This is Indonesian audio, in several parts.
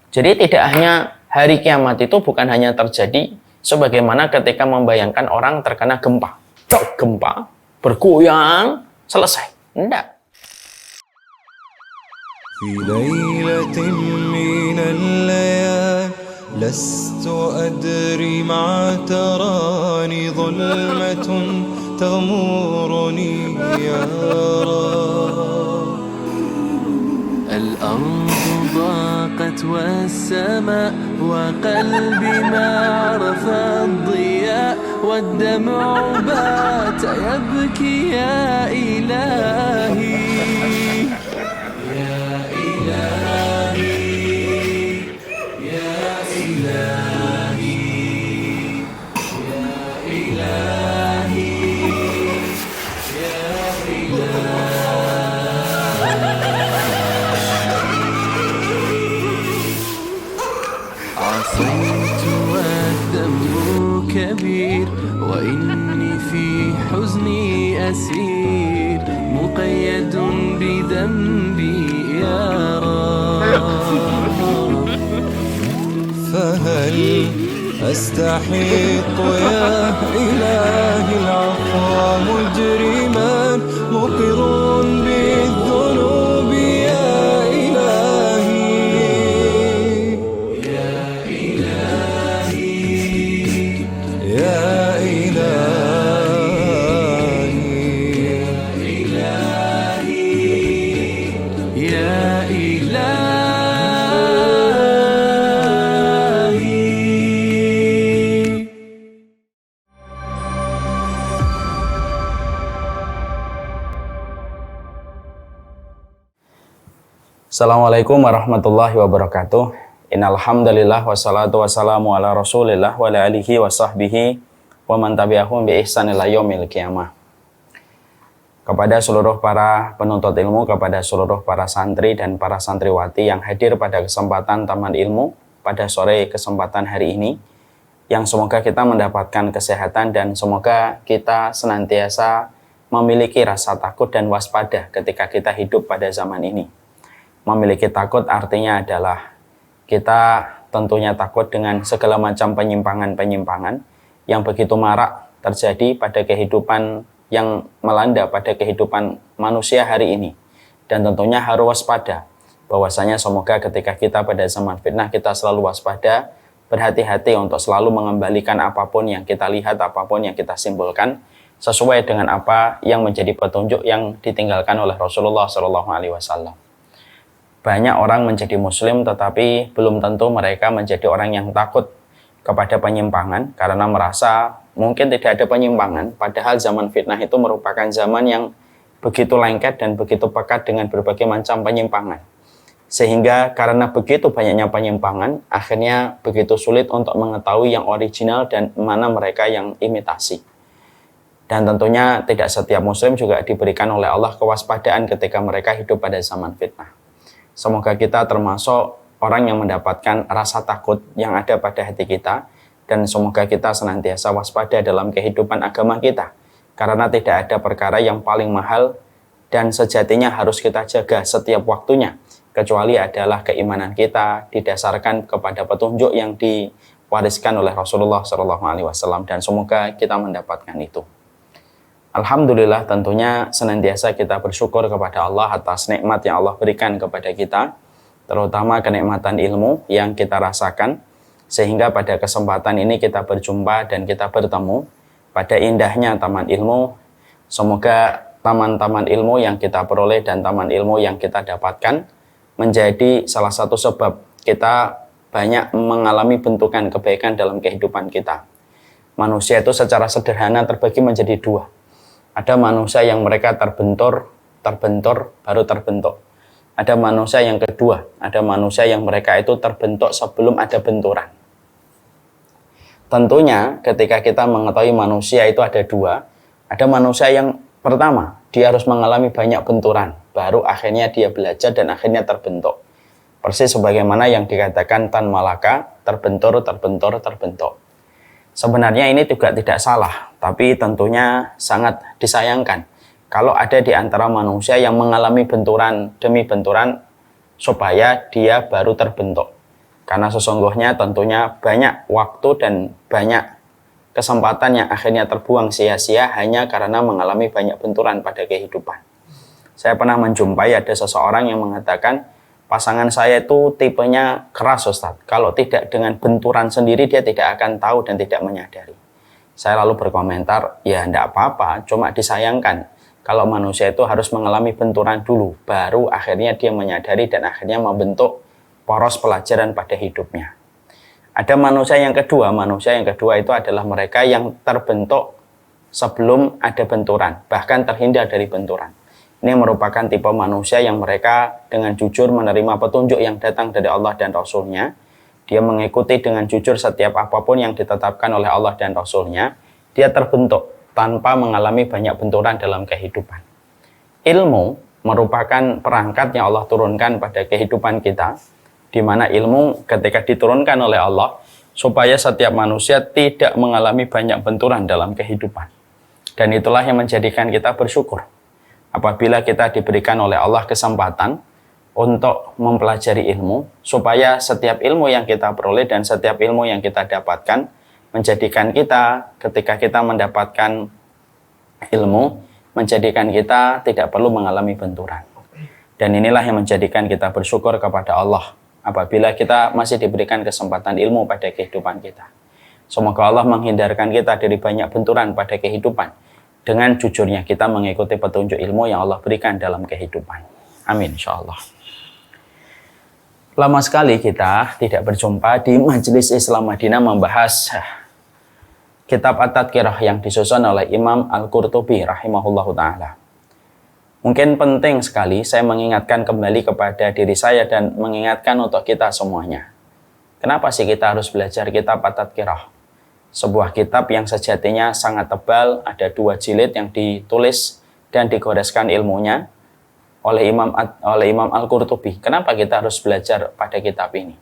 Jadi tidak hanya hari kiamat itu bukan hanya terjadi sebagaimana ketika membayangkan orang terkena gempa. Tok, gempa, bergoyang, selesai. Enggak. في ليلة من الليال لست أدري ما تراني ظلمة تغمرني يا رب الأرض ضاقت والسماء وقلبي ما عرف الضياء والدمع بات يبكي يا إلهي عصيت والذنب كبير وإني في حزني أسير مقيد بذنبي يا رب فهل أستحق يا إلهي العفو مجرما مقر بالذنوب يا Assalamualaikum warahmatullahi wabarakatuh. Innal hamdalillah wassalatu wassalamu ala Rasulillah wa ala alihi wa sahbihi wa man tabi'ahum bi ihsan ila yaumil qiyamah. Kepada seluruh para penuntut ilmu, kepada seluruh para santri dan para santriwati yang hadir pada kesempatan Taman Ilmu pada sore kesempatan hari ini, yang semoga kita mendapatkan kesehatan dan semoga kita senantiasa memiliki rasa takut dan waspada ketika kita hidup pada zaman ini. Memiliki takut artinya adalah kita tentunya takut dengan segala macam penyimpangan-penyimpangan yang begitu marak terjadi pada kehidupan yang melanda pada kehidupan manusia hari ini. Dan tentunya harus waspada, bahwasanya semoga ketika kita pada zaman fitnah kita selalu waspada, berhati-hati untuk selalu mengembalikan apapun yang kita lihat, apapun yang kita simpulkan sesuai dengan apa yang menjadi petunjuk yang ditinggalkan oleh Rasulullah SAW. Banyak orang menjadi muslim tetapi belum tentu mereka menjadi orang yang takut kepada penyimpangan karena merasa mungkin tidak ada penyimpangan, padahal zaman fitnah itu merupakan zaman yang begitu lengket dan begitu pekat dengan berbagai macam penyimpangan. Sehingga karena begitu banyaknya penyimpangan, akhirnya begitu sulit untuk mengetahui yang original dan mana mereka yang imitasi. Dan tentunya tidak setiap muslim juga diberikan oleh Allah kewaspadaan ketika mereka hidup pada zaman fitnah. Semoga kita termasuk orang yang mendapatkan rasa takut yang ada pada hati kita, dan semoga kita senantiasa waspada dalam kehidupan agama kita, karena tidak ada perkara yang paling mahal dan sejatinya harus kita jaga setiap waktunya, kecuali adalah keimanan kita didasarkan kepada petunjuk yang diwariskan oleh Rasulullah SAW, dan semoga kita mendapatkan itu. Alhamdulillah, tentunya senantiasa kita bersyukur kepada Allah atas nikmat yang Allah berikan kepada kita, terutama kenikmatan ilmu yang kita rasakan, sehingga pada kesempatan ini kita berjumpa dan kita bertemu pada indahnya Taman Ilmu. Semoga taman-taman ilmu yang kita peroleh dan taman ilmu yang kita dapatkan menjadi salah satu sebab kita banyak mengalami bentukan kebaikan dalam kehidupan kita. Manusia itu secara sederhana terbagi menjadi dua. Ada manusia yang mereka terbentur, baru terbentuk. Ada manusia yang kedua, ada manusia yang mereka itu terbentuk sebelum ada benturan. Tentunya ketika kita mengetahui manusia itu ada dua, ada manusia yang pertama, dia harus mengalami banyak benturan, baru akhirnya dia belajar dan akhirnya terbentuk. Persis sebagaimana yang dikatakan Tan Malaka, terbentur. Sebenarnya ini juga tidak salah, tapi tentunya sangat disayangkan kalau ada di antara manusia yang mengalami benturan demi benturan supaya dia baru terbentuk. Karena sesungguhnya tentunya banyak waktu dan banyak kesempatan yang akhirnya terbuang sia-sia hanya karena mengalami banyak benturan pada kehidupan. Saya pernah menjumpai ada seseorang yang mengatakan, pasangan saya itu tipenya keras Ustaz. Kalau tidak dengan benturan sendiri dia tidak akan tahu dan tidak menyadari. Saya lalu berkomentar, ya enggak apa-apa, cuma disayangkan kalau manusia itu harus mengalami benturan dulu, baru akhirnya dia menyadari dan akhirnya membentuk poros pelajaran pada hidupnya. Ada manusia yang kedua itu adalah mereka yang terbentuk sebelum ada benturan, bahkan terhindar dari benturan. Ini merupakan tipe manusia yang mereka dengan jujur menerima petunjuk yang datang dari Allah dan Rasul-Nya. Dia mengikuti dengan jujur setiap apapun yang ditetapkan oleh Allah dan Rasul-Nya. Dia terbentuk tanpa mengalami banyak benturan dalam kehidupan. Ilmu merupakan perangkat yang Allah turunkan pada kehidupan kita, di mana ilmu ketika diturunkan oleh Allah supaya setiap manusia tidak mengalami banyak benturan dalam kehidupan. Dan itulah yang menjadikan kita bersyukur apabila kita diberikan oleh Allah kesempatan untuk mempelajari ilmu, supaya setiap ilmu yang kita peroleh dan setiap ilmu yang kita dapatkan menjadikan kita ketika kita mendapatkan ilmu, menjadikan kita tidak perlu mengalami benturan. Dan inilah yang menjadikan kita bersyukur kepada Allah apabila kita masih diberikan kesempatan ilmu pada kehidupan kita. Semoga Allah menghindarkan kita dari banyak benturan pada kehidupan dengan jujurnya kita mengikuti petunjuk ilmu yang Allah berikan dalam kehidupan. Amin insyaallah. Lama sekali kita tidak berjumpa di Majelis Islam Madinah membahas kitab At-Tadhkirah yang disusun oleh Imam Al-Qurtubi rahimahullahu ta'ala. Mungkin penting sekali saya mengingatkan kembali kepada diri saya dan mengingatkan untuk kita semuanya. Kenapa sih kita harus belajar kitab At-Tadhkirah? Sebuah kitab yang sejatinya sangat tebal, ada 2 jilid yang ditulis dan digoreskan ilmunya oleh Imam Al-Qurtubi. Kenapa kita harus belajar pada kitab ini?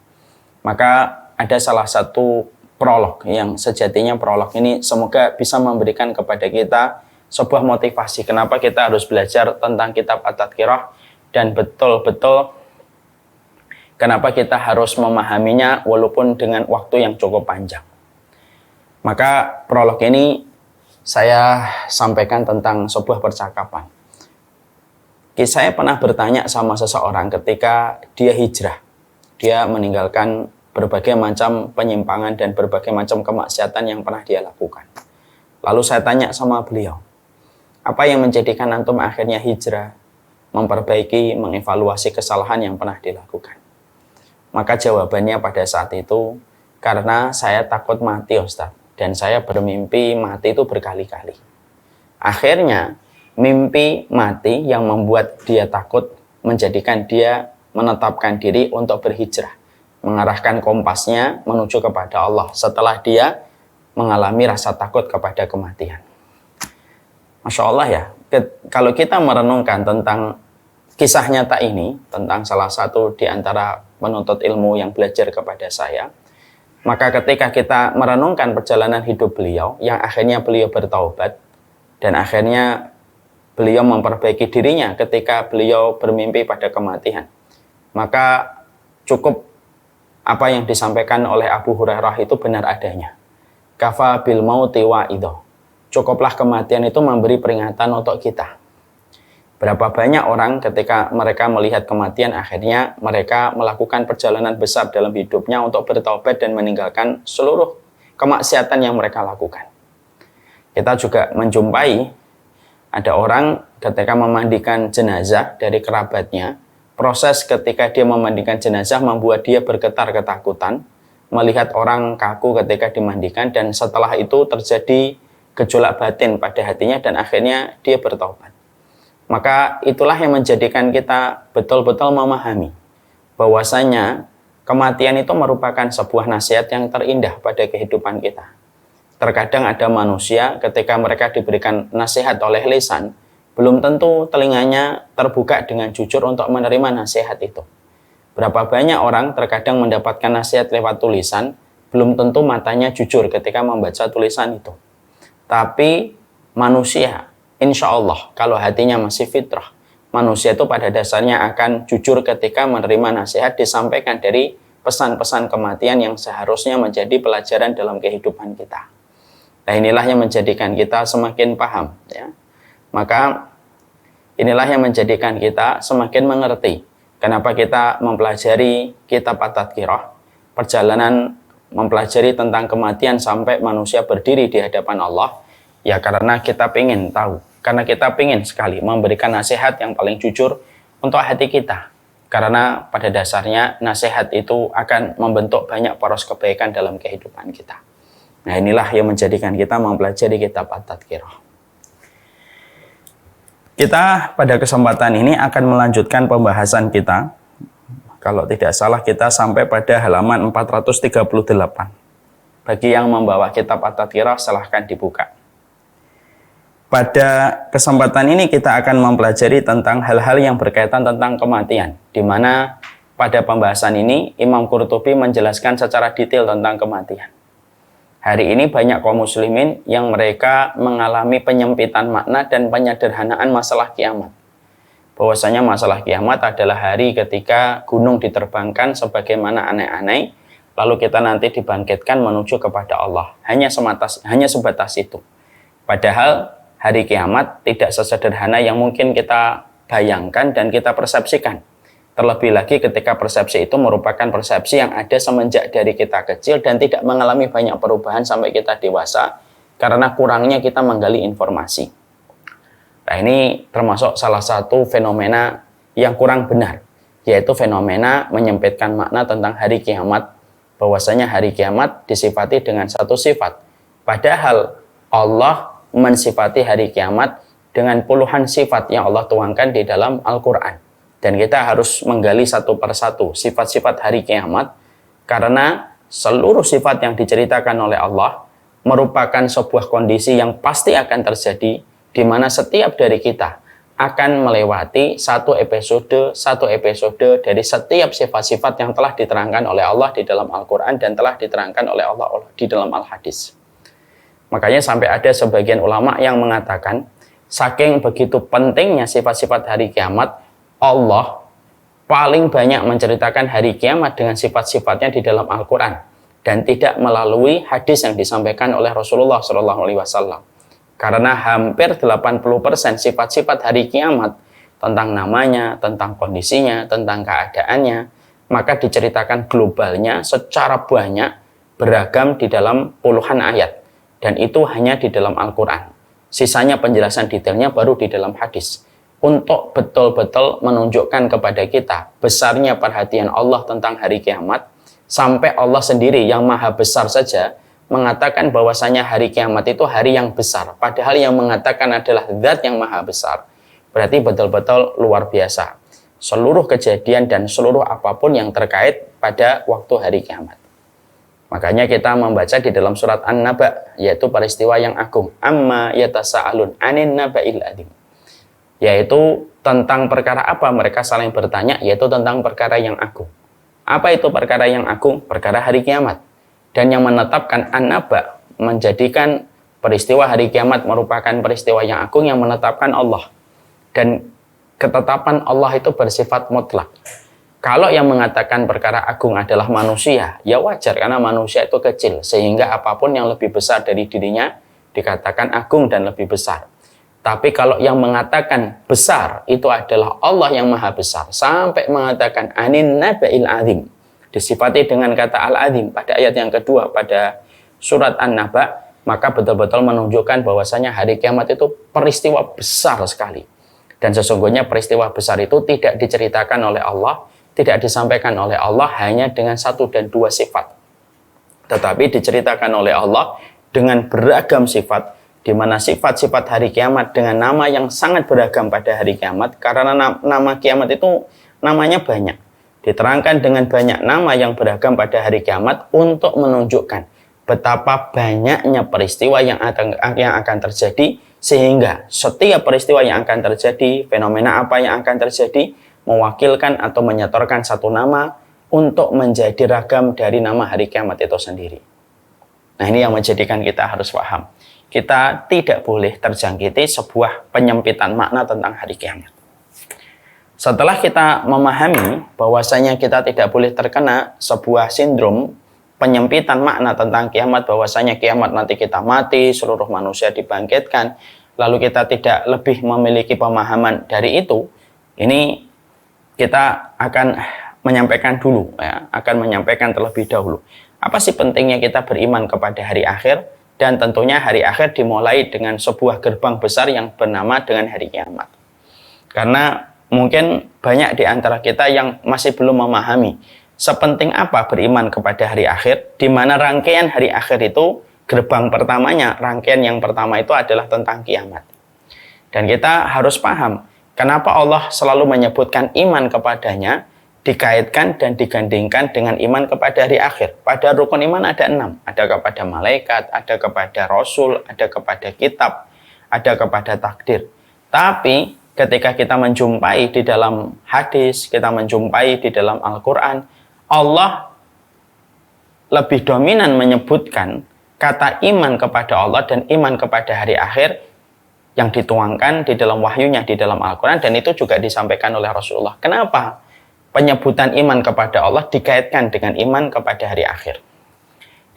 Maka ada salah satu prolog yang sejatinya prolog ini semoga bisa memberikan kepada kita sebuah motivasi kenapa kita harus belajar tentang kitab At-Tadhkirah dan betul-betul kenapa kita harus memahaminya walaupun dengan waktu yang cukup panjang. Maka prolog ini saya sampaikan tentang sebuah percakapan. Saya pernah bertanya sama seseorang ketika dia hijrah. Dia meninggalkan berbagai macam penyimpangan dan berbagai macam kemaksiatan yang pernah dia lakukan. Lalu saya tanya sama beliau, apa yang menjadikan antum akhirnya hijrah, memperbaiki, mengevaluasi kesalahan yang pernah dilakukan? Maka jawabannya pada saat itu, karena saya takut mati Ustaz, dan saya bermimpi mati itu berkali-kali. Akhirnya, mimpi mati yang membuat dia takut, menjadikan dia menetapkan diri untuk berhijrah, mengarahkan kompasnya menuju kepada Allah, setelah dia mengalami rasa takut kepada kematian. Masya Allah ya, kalau kita merenungkan tentang kisah nyata ini, tentang salah satu di antara penuntut ilmu yang belajar kepada saya, maka ketika kita merenungkan perjalanan hidup beliau, yang akhirnya beliau bertaubat, dan akhirnya beliau memperbaiki dirinya ketika beliau bermimpi pada kematian, maka cukup apa yang disampaikan oleh Abu Hurairah itu benar adanya. Kafa bil mauti wa'idho. Cukuplah kematian itu memberi peringatan untuk kita. Berapa banyak orang ketika mereka melihat kematian, akhirnya mereka melakukan perjalanan besar dalam hidupnya untuk bertaubat dan meninggalkan seluruh kemaksiatan yang mereka lakukan. Kita juga menjumpai ada orang ketika memandikan jenazah dari kerabatnya, proses ketika dia memandikan jenazah membuat dia bergetar ketakutan, melihat orang kaku ketika dimandikan, dan setelah itu terjadi gejolak batin pada hatinya dan akhirnya dia bertaubat. Maka itulah yang menjadikan kita betul-betul memahami bahwasanya kematian itu merupakan sebuah nasihat yang terindah pada kehidupan kita. Terkadang ada manusia ketika mereka diberikan nasihat oleh lisan, belum tentu telinganya terbuka dengan jujur untuk menerima nasihat itu. Berapa banyak orang terkadang mendapatkan nasihat lewat tulisan, belum tentu matanya jujur ketika membaca tulisan itu. Tapi manusia, insya Allah, kalau hatinya masih fitrah, manusia itu pada dasarnya akan jujur ketika menerima nasihat disampaikan dari pesan-pesan kematian yang seharusnya menjadi pelajaran dalam kehidupan kita. Nah, inilah yang menjadikan kita semakin paham, ya. Maka inilah yang menjadikan kita semakin mengerti kenapa kita mempelajari kitab At-Tadhkirah, perjalanan mempelajari tentang kematian sampai manusia berdiri di hadapan Allah. Ya karena kita ingin tahu, karena kita ingin sekali memberikan nasihat yang paling jujur untuk hati kita. Karena pada dasarnya nasihat itu akan membentuk banyak poros kebaikan dalam kehidupan kita. Nah, inilah yang menjadikan kita mempelajari kitab At-Tadhkirah. Kita pada kesempatan ini akan melanjutkan pembahasan kita. Kalau tidak salah kita sampai pada halaman 438. Bagi yang membawa kitab At-Tadhkirah silahkan dibuka. Pada kesempatan ini kita akan mempelajari tentang hal-hal yang berkaitan tentang kematian, di mana pada pembahasan ini Imam Qurtubi menjelaskan secara detail tentang kematian. Hari ini banyak kaum muslimin yang mereka mengalami penyempitan makna dan penyederhanaan masalah kiamat. Bahwasanya masalah kiamat adalah hari ketika gunung diterbangkan sebagaimana aneh-aneh, lalu kita nanti dibangkitkan menuju kepada Allah. Hanya sebatas itu. Padahal hari kiamat tidak sesederhana yang mungkin kita bayangkan dan kita persepsikan. Terlebih lagi ketika persepsi itu merupakan persepsi yang ada semenjak dari kita kecil dan tidak mengalami banyak perubahan sampai kita dewasa karena kurangnya kita menggali informasi. Nah, ini termasuk salah satu fenomena yang kurang benar, yaitu fenomena menyempitkan makna tentang hari kiamat, bahwasanya hari kiamat disifati dengan satu sifat. Padahal Allah mensifati hari kiamat dengan puluhan sifat yang Allah tuangkan di dalam Al-Quran. Dan kita harus menggali satu persatu sifat-sifat hari kiamat, karena seluruh sifat yang diceritakan oleh Allah merupakan sebuah kondisi yang pasti akan terjadi, di mana setiap dari kita akan melewati satu episode dari setiap sifat-sifat yang telah diterangkan oleh Allah di dalam Al-Quran dan telah diterangkan oleh Allah di dalam Al-Hadis. Makanya sampai ada sebagian ulama yang mengatakan, saking begitu pentingnya sifat-sifat hari kiamat, Allah paling banyak menceritakan hari kiamat dengan sifat-sifatnya di dalam Al-Quran dan tidak melalui hadis yang disampaikan oleh Rasulullah SAW. Karena hampir 80% sifat-sifat hari kiamat tentang namanya, tentang kondisinya, tentang keadaannya, maka diceritakan globalnya secara banyak, beragam di dalam puluhan ayat. Dan itu hanya di dalam Al-Quran. Sisanya penjelasan detailnya baru di dalam hadis. Untuk betul-betul menunjukkan kepada kita besarnya perhatian Allah tentang hari kiamat, sampai Allah sendiri yang maha besar saja mengatakan bahwasanya hari kiamat itu hari yang besar, padahal yang mengatakan adalah zat yang maha besar. Berarti betul-betul luar biasa seluruh kejadian dan seluruh apapun yang terkait pada waktu hari kiamat. Makanya kita membaca di dalam surat An-Naba, yaitu peristiwa yang agung, amma yatasa'alun anin naba'il adzim, yaitu tentang perkara apa mereka saling bertanya, yaitu tentang perkara yang agung. Apa itu perkara yang agung? Perkara hari kiamat. Dan yang menetapkan An-Naba, menjadikan peristiwa hari kiamat merupakan peristiwa yang agung, yang menetapkan Allah. Dan ketetapan Allah itu bersifat mutlak. Kalau yang mengatakan perkara agung adalah manusia, ya wajar karena manusia itu kecil, sehingga apapun yang lebih besar dari dirinya dikatakan agung dan lebih besar. Tapi kalau yang mengatakan besar itu adalah Allah yang maha besar, sampai mengatakan anin naba'il azim, disifati dengan kata al-azim pada ayat yang kedua pada surat An-Naba, maka betul-betul menunjukkan bahwasanya hari kiamat itu peristiwa besar sekali. Dan sesungguhnya peristiwa besar itu tidak diceritakan oleh Allah, tidak disampaikan oleh Allah hanya dengan satu dan dua sifat, tetapi diceritakan oleh Allah dengan beragam sifat, di mana sifat-sifat hari kiamat dengan nama yang sangat beragam pada hari kiamat, karena nama kiamat itu namanya banyak, diterangkan dengan banyak nama yang beragam pada hari kiamat untuk menunjukkan betapa banyaknya peristiwa yang akan terjadi, sehingga setiap peristiwa yang akan terjadi, fenomena apa yang akan terjadi, mewakilkan atau menyetorkan satu nama untuk menjadi ragam dari nama hari kiamat itu sendiri. Nah, ini yang menjadikan kita harus paham. Kita tidak boleh terjangkiti sebuah penyempitan makna tentang hari kiamat. Setelah kita memahami bahwasanya kita tidak boleh terkena sebuah sindrom penyempitan makna tentang kiamat, bahwasanya kiamat nanti kita mati, seluruh manusia dibangkitkan, lalu kita tidak lebih memiliki pemahaman dari itu, ini kita akan menyampaikan dulu, ya, akan menyampaikan terlebih dahulu. Apa sih pentingnya kita beriman kepada hari akhir? Dan tentunya hari akhir dimulai dengan sebuah gerbang besar yang bernama dengan hari kiamat. Karena mungkin banyak di antara kita yang masih belum memahami sepenting apa beriman kepada hari akhir, di mana rangkaian hari akhir itu gerbang pertamanya, rangkaian yang pertama itu adalah tentang kiamat. Dan kita harus paham kenapa Allah selalu menyebutkan iman kepadanya dikaitkan dan digandingkan dengan iman kepada hari akhir. Pada rukun iman ada 6, ada kepada malaikat, ada kepada rasul, ada kepada kitab, ada kepada takdir. Tapi ketika kita menjumpai di dalam hadis, kita menjumpai di dalam Al-Quran, Allah lebih dominan menyebutkan kata iman kepada Allah dan iman kepada hari akhir yang dituangkan di dalam wahyunya di dalam Al-Quran, dan itu juga disampaikan oleh Rasulullah. Kenapa penyebutan iman kepada Allah dikaitkan dengan iman kepada hari akhir?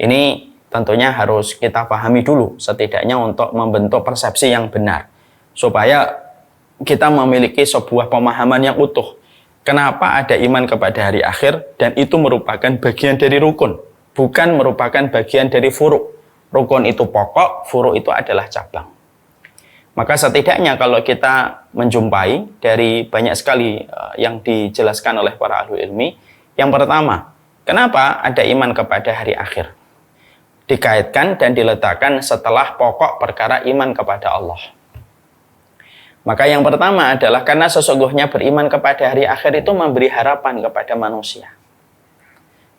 Ini tentunya harus kita pahami dulu, setidaknya untuk membentuk persepsi yang benar, supaya kita memiliki sebuah pemahaman yang utuh. Kenapa ada iman kepada hari akhir, dan itu merupakan bagian dari rukun, bukan merupakan bagian dari furu'. Rukun itu pokok, furu' itu adalah cabang. Maka setidaknya kalau kita menjumpai dari banyak sekali yang dijelaskan oleh para ahli ilmi, yang pertama, kenapa ada iman kepada hari akhir? Dikaitkan dan diletakkan setelah pokok perkara iman kepada Allah. Maka yang pertama adalah karena sesungguhnya beriman kepada hari akhir itu memberi harapan kepada manusia.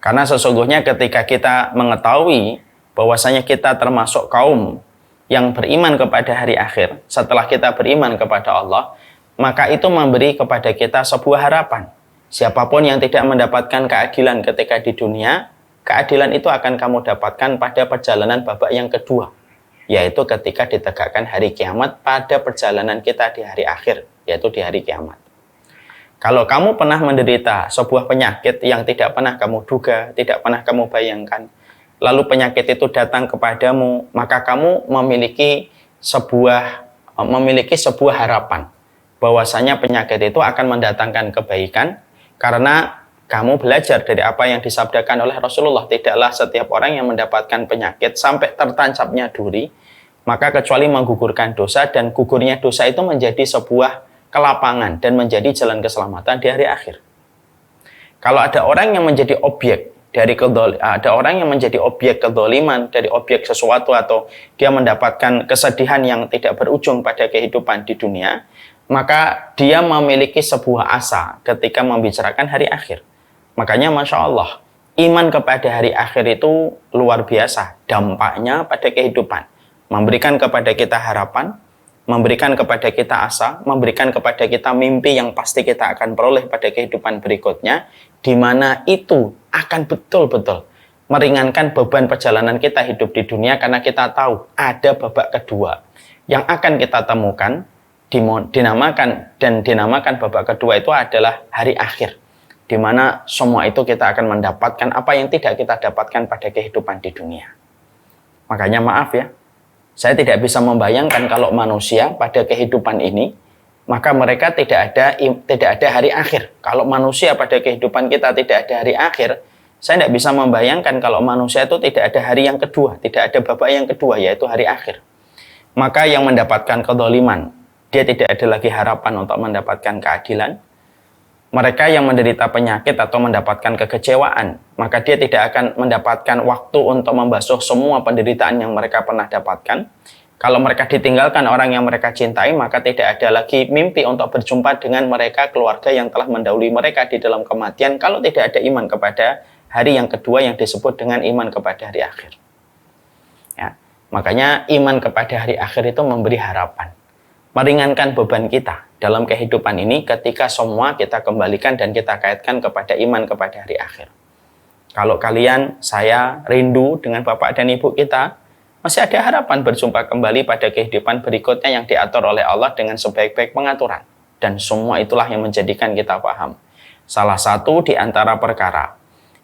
Karena sesungguhnya ketika kita mengetahui bahwasanya kita termasuk kaum yang beriman kepada hari akhir, setelah kita beriman kepada Allah, maka itu memberi kepada kita sebuah harapan. Siapapun yang tidak mendapatkan keadilan ketika di dunia, keadilan itu akan kamu dapatkan pada perjalanan babak yang kedua, yaitu ketika ditegakkan hari kiamat pada perjalanan kita di hari akhir, yaitu di hari kiamat. Kalau kamu pernah menderita sebuah penyakit yang tidak pernah kamu duga, tidak pernah kamu bayangkan, lalu penyakit itu datang kepadamu, maka kamu memiliki sebuah harapan bahwasanya penyakit itu akan mendatangkan kebaikan, karena kamu belajar dari apa yang disabdakan oleh Rasulullah. Tidaklah setiap orang yang mendapatkan penyakit sampai tertancapnya duri, maka kecuali menggugurkan dosa, dan gugurnya dosa itu menjadi sebuah kelapangan dan menjadi jalan keselamatan di hari akhir. Kalau ada orang yang menjadi objek dari kedoliman, dari objek sesuatu, atau dia mendapatkan kesedihan yang tidak berujung pada kehidupan di dunia, maka dia memiliki sebuah asa ketika membicarakan hari akhir. Makanya Masya Allah, iman kepada hari akhir itu luar biasa dampaknya pada kehidupan. Memberikan kepada kita harapan, memberikan kepada kita asa, memberikan kepada kita mimpi yang pasti kita akan peroleh pada kehidupan berikutnya, di mana itu akan betul-betul meringankan beban perjalanan kita hidup di dunia, karena kita tahu ada babak kedua yang akan kita temukan, dinamakan babak kedua itu adalah hari akhir, di mana semua itu kita akan mendapatkan apa yang tidak kita dapatkan pada kehidupan di dunia. Makanya maaf ya, saya tidak bisa membayangkan kalau manusia pada kehidupan ini, maka mereka tidak ada hari akhir. Kalau manusia pada kehidupan kita tidak ada hari akhir, saya tidak bisa membayangkan kalau manusia itu tidak ada hari yang kedua, tidak ada babak yang kedua, yaitu hari akhir. Maka yang mendapatkan kedoliman, dia tidak ada lagi harapan untuk mendapatkan keadilan. Mereka yang menderita penyakit atau mendapatkan kekecewaan, maka dia tidak akan mendapatkan waktu untuk membasuh semua penderitaan yang mereka pernah dapatkan. Kalau mereka ditinggalkan orang yang mereka cintai, maka tidak ada lagi mimpi untuk berjumpa dengan mereka, keluarga yang telah mendahului mereka di dalam kematian, kalau tidak ada iman kepada hari yang kedua yang disebut dengan iman kepada hari akhir. Ya, makanya iman kepada hari akhir itu memberi harapan, meringankan beban kita dalam kehidupan ini ketika semua kita kembalikan dan kita kaitkan kepada iman kepada hari akhir. Kalau kalian, saya rindu dengan bapak dan ibu kita, masih ada harapan berjumpa kembali pada kehidupan berikutnya yang diatur oleh Allah dengan sebaik-baik pengaturan. Dan semua itulah yang menjadikan kita paham. Salah satu di antara perkara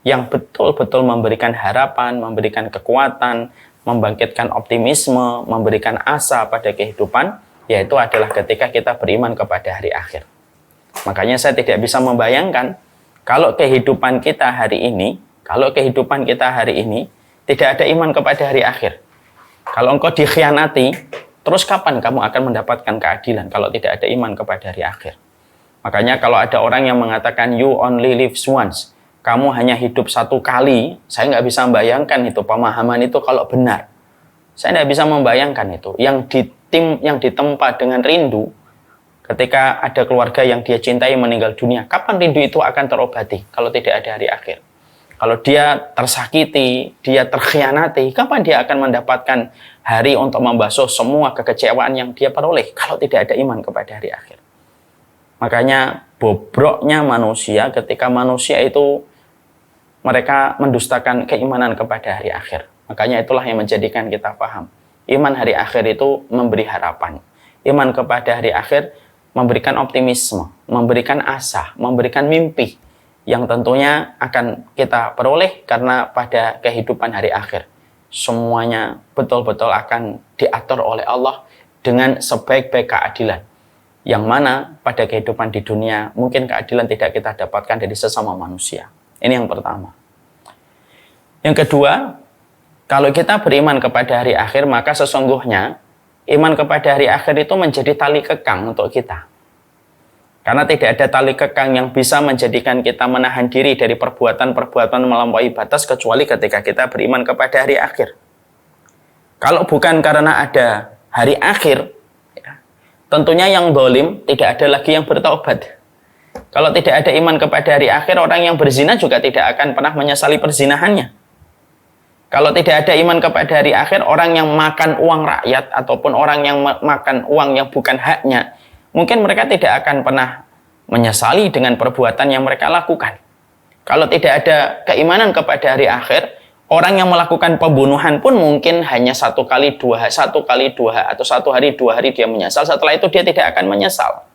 yang betul-betul memberikan harapan, memberikan kekuatan, membangkitkan optimisme, memberikan asa pada kehidupan, yaitu adalah ketika kita beriman kepada hari akhir. Makanya saya tidak bisa membayangkan kalau kehidupan kita hari ini tidak ada iman kepada hari akhir. Kalau engkau dikhianati, terus kapan kamu akan mendapatkan keadilan kalau tidak ada iman kepada hari akhir? Makanya kalau ada orang yang mengatakan you only live once, kamu hanya hidup satu kali, saya nggak bisa membayangkan itu pemahaman itu kalau benar. Saya tidak bisa membayangkan itu. Yang ditempa dengan rindu, ketika ada keluarga yang dia cintai meninggal dunia, kapan rindu itu akan terobati kalau tidak ada hari akhir? Kalau dia tersakiti, dia terkhianati, kapan dia akan mendapatkan hari untuk membasuh semua kekecewaan yang dia peroleh kalau tidak ada iman kepada hari akhir? Makanya bobroknya manusia ketika manusia itu mereka mendustakan keimanan kepada hari akhir. Makanya itulah yang menjadikan kita paham. Iman hari akhir itu memberi harapan. Iman kepada hari akhir memberikan optimisme, memberikan asa, memberikan mimpi yang tentunya akan kita peroleh karena pada kehidupan hari akhir semuanya betul-betul akan diatur oleh Allah dengan sebaik-baik keadilan. Yang mana pada kehidupan di dunia mungkin keadilan tidak kita dapatkan dari sesama manusia. Ini yang pertama. Yang kedua, kalau kita beriman kepada hari akhir, maka sesungguhnya iman kepada hari akhir itu menjadi tali kekang untuk kita. Karena tidak ada tali kekang yang bisa menjadikan kita menahan diri dari perbuatan-perbuatan melampaui batas kecuali ketika kita beriman kepada hari akhir. Kalau bukan karena ada hari akhir, tentunya yang zalim tidak ada lagi yang bertaubat. Kalau tidak ada iman kepada hari akhir, orang yang berzina juga tidak akan pernah menyesali perzinahannya. Kalau tidak ada iman kepada hari akhir, orang yang makan uang rakyat ataupun orang yang makan uang yang bukan haknya, mungkin mereka tidak akan pernah menyesali dengan perbuatan yang mereka lakukan. Kalau tidak ada keimanan kepada hari akhir, orang yang melakukan pembunuhan pun mungkin hanya satu kali dua atau 1 hari 2 hari dia menyesal, setelah itu dia tidak akan menyesal.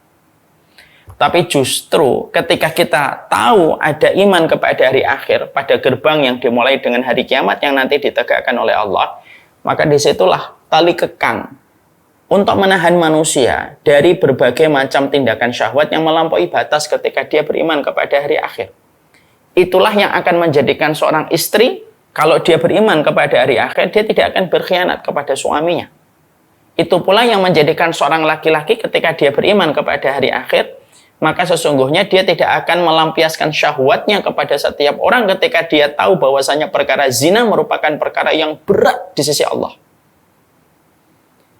Tapi justru ketika kita tahu ada iman kepada hari akhir pada gerbang yang dimulai dengan hari kiamat yang nanti ditegakkan oleh Allah, maka disitulah tali kekang untuk menahan manusia dari berbagai macam tindakan syahwat yang melampaui batas ketika dia beriman kepada hari akhir. Itulah yang akan menjadikan seorang istri, kalau dia beriman kepada hari akhir, dia tidak akan berkhianat kepada suaminya. Itu pula yang menjadikan seorang laki-laki ketika dia beriman kepada hari akhir, maka sesungguhnya dia tidak akan melampiaskan syahwatnya kepada setiap orang ketika dia tahu bahwasanya perkara zina merupakan perkara yang berat di sisi Allah.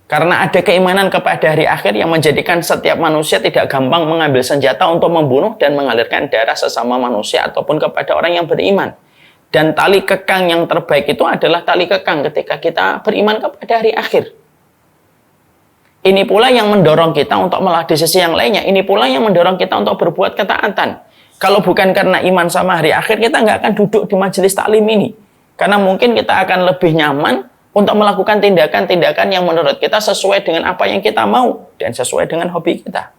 Karena ada keimanan kepada hari akhir yang menjadikan setiap manusia tidak gampang mengambil senjata untuk membunuh dan mengalirkan darah sesama manusia ataupun kepada orang yang beriman. Dan tali kekang yang terbaik itu adalah tali kekang ketika kita beriman kepada hari akhir. Ini pula yang mendorong kita untuk di sisi yang lainnya. Ini pula yang mendorong kita untuk berbuat ketaatan. Kalau bukan karena iman sama hari akhir, kita nggak akan duduk di majelis taklim ini. Karena mungkin kita akan lebih nyaman untuk melakukan tindakan-tindakan yang menurut kita sesuai dengan apa yang kita mau dan sesuai dengan hobi kita.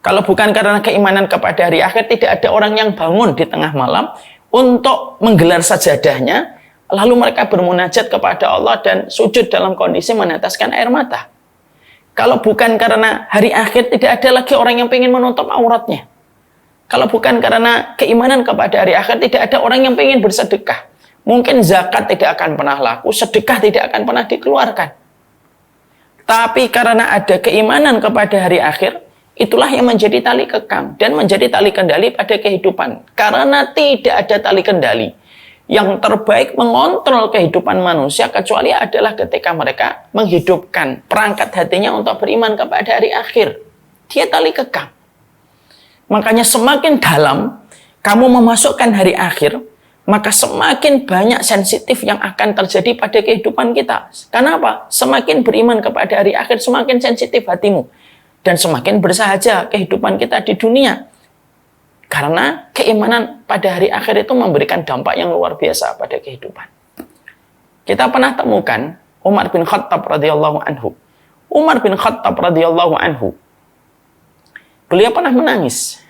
Kalau bukan karena keimanan kepada hari akhir, tidak ada orang yang bangun di tengah malam untuk menggelar sajadahnya, lalu mereka bermunajat kepada Allah dan sujud dalam kondisi meneteskan air mata. Kalau bukan karena hari akhir, tidak ada lagi orang yang ingin menutup auratnya. Kalau bukan karena keimanan kepada hari akhir, tidak ada orang yang ingin bersedekah. Mungkin zakat tidak akan pernah laku, sedekah tidak akan pernah dikeluarkan. Tapi karena ada keimanan kepada hari akhir, itulah yang menjadi tali kekang dan menjadi tali kendali pada kehidupan. Karena tidak ada tali kendali yang terbaik mengontrol kehidupan manusia kecuali adalah ketika mereka menghidupkan perangkat hatinya untuk beriman kepada hari akhir. Dia tali kekang. Makanya semakin dalam kamu memasukkan hari akhir, maka semakin banyak sensitif yang akan terjadi pada kehidupan kita. Kenapa? Semakin beriman kepada hari akhir, semakin sensitif hatimu. Dan semakin bersahaja kehidupan kita di dunia. Karena keimanan pada hari akhir itu memberikan dampak yang luar biasa pada kehidupan. Kita pernah temukan Umar bin Khattab radhiyallahu anhu. Umar bin Khattab radhiyallahu anhu beliau pernah menangis.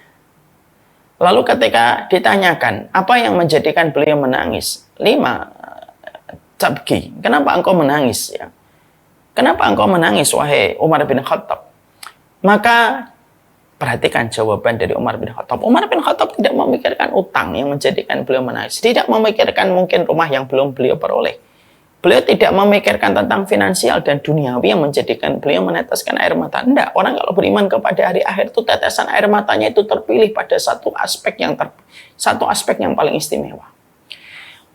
Lalu ketika ditanyakan, apa yang menjadikan beliau menangis? 5, tabki. Kenapa engkau menangis? Ya. Kenapa engkau menangis, wahai Umar bin Khattab? Maka perhatikan jawaban dari Umar bin Khattab. Umar bin Khattab tidak memikirkan utang yang menjadikan beliau menangis. Tidak memikirkan mungkin rumah yang belum beliau peroleh. Beliau tidak memikirkan tentang finansial dan duniawi yang menjadikan beliau meneteskan air mata. Tidak. Orang kalau beriman kepada hari akhir itu tetesan air matanya itu terpilih pada satu aspek yang paling istimewa.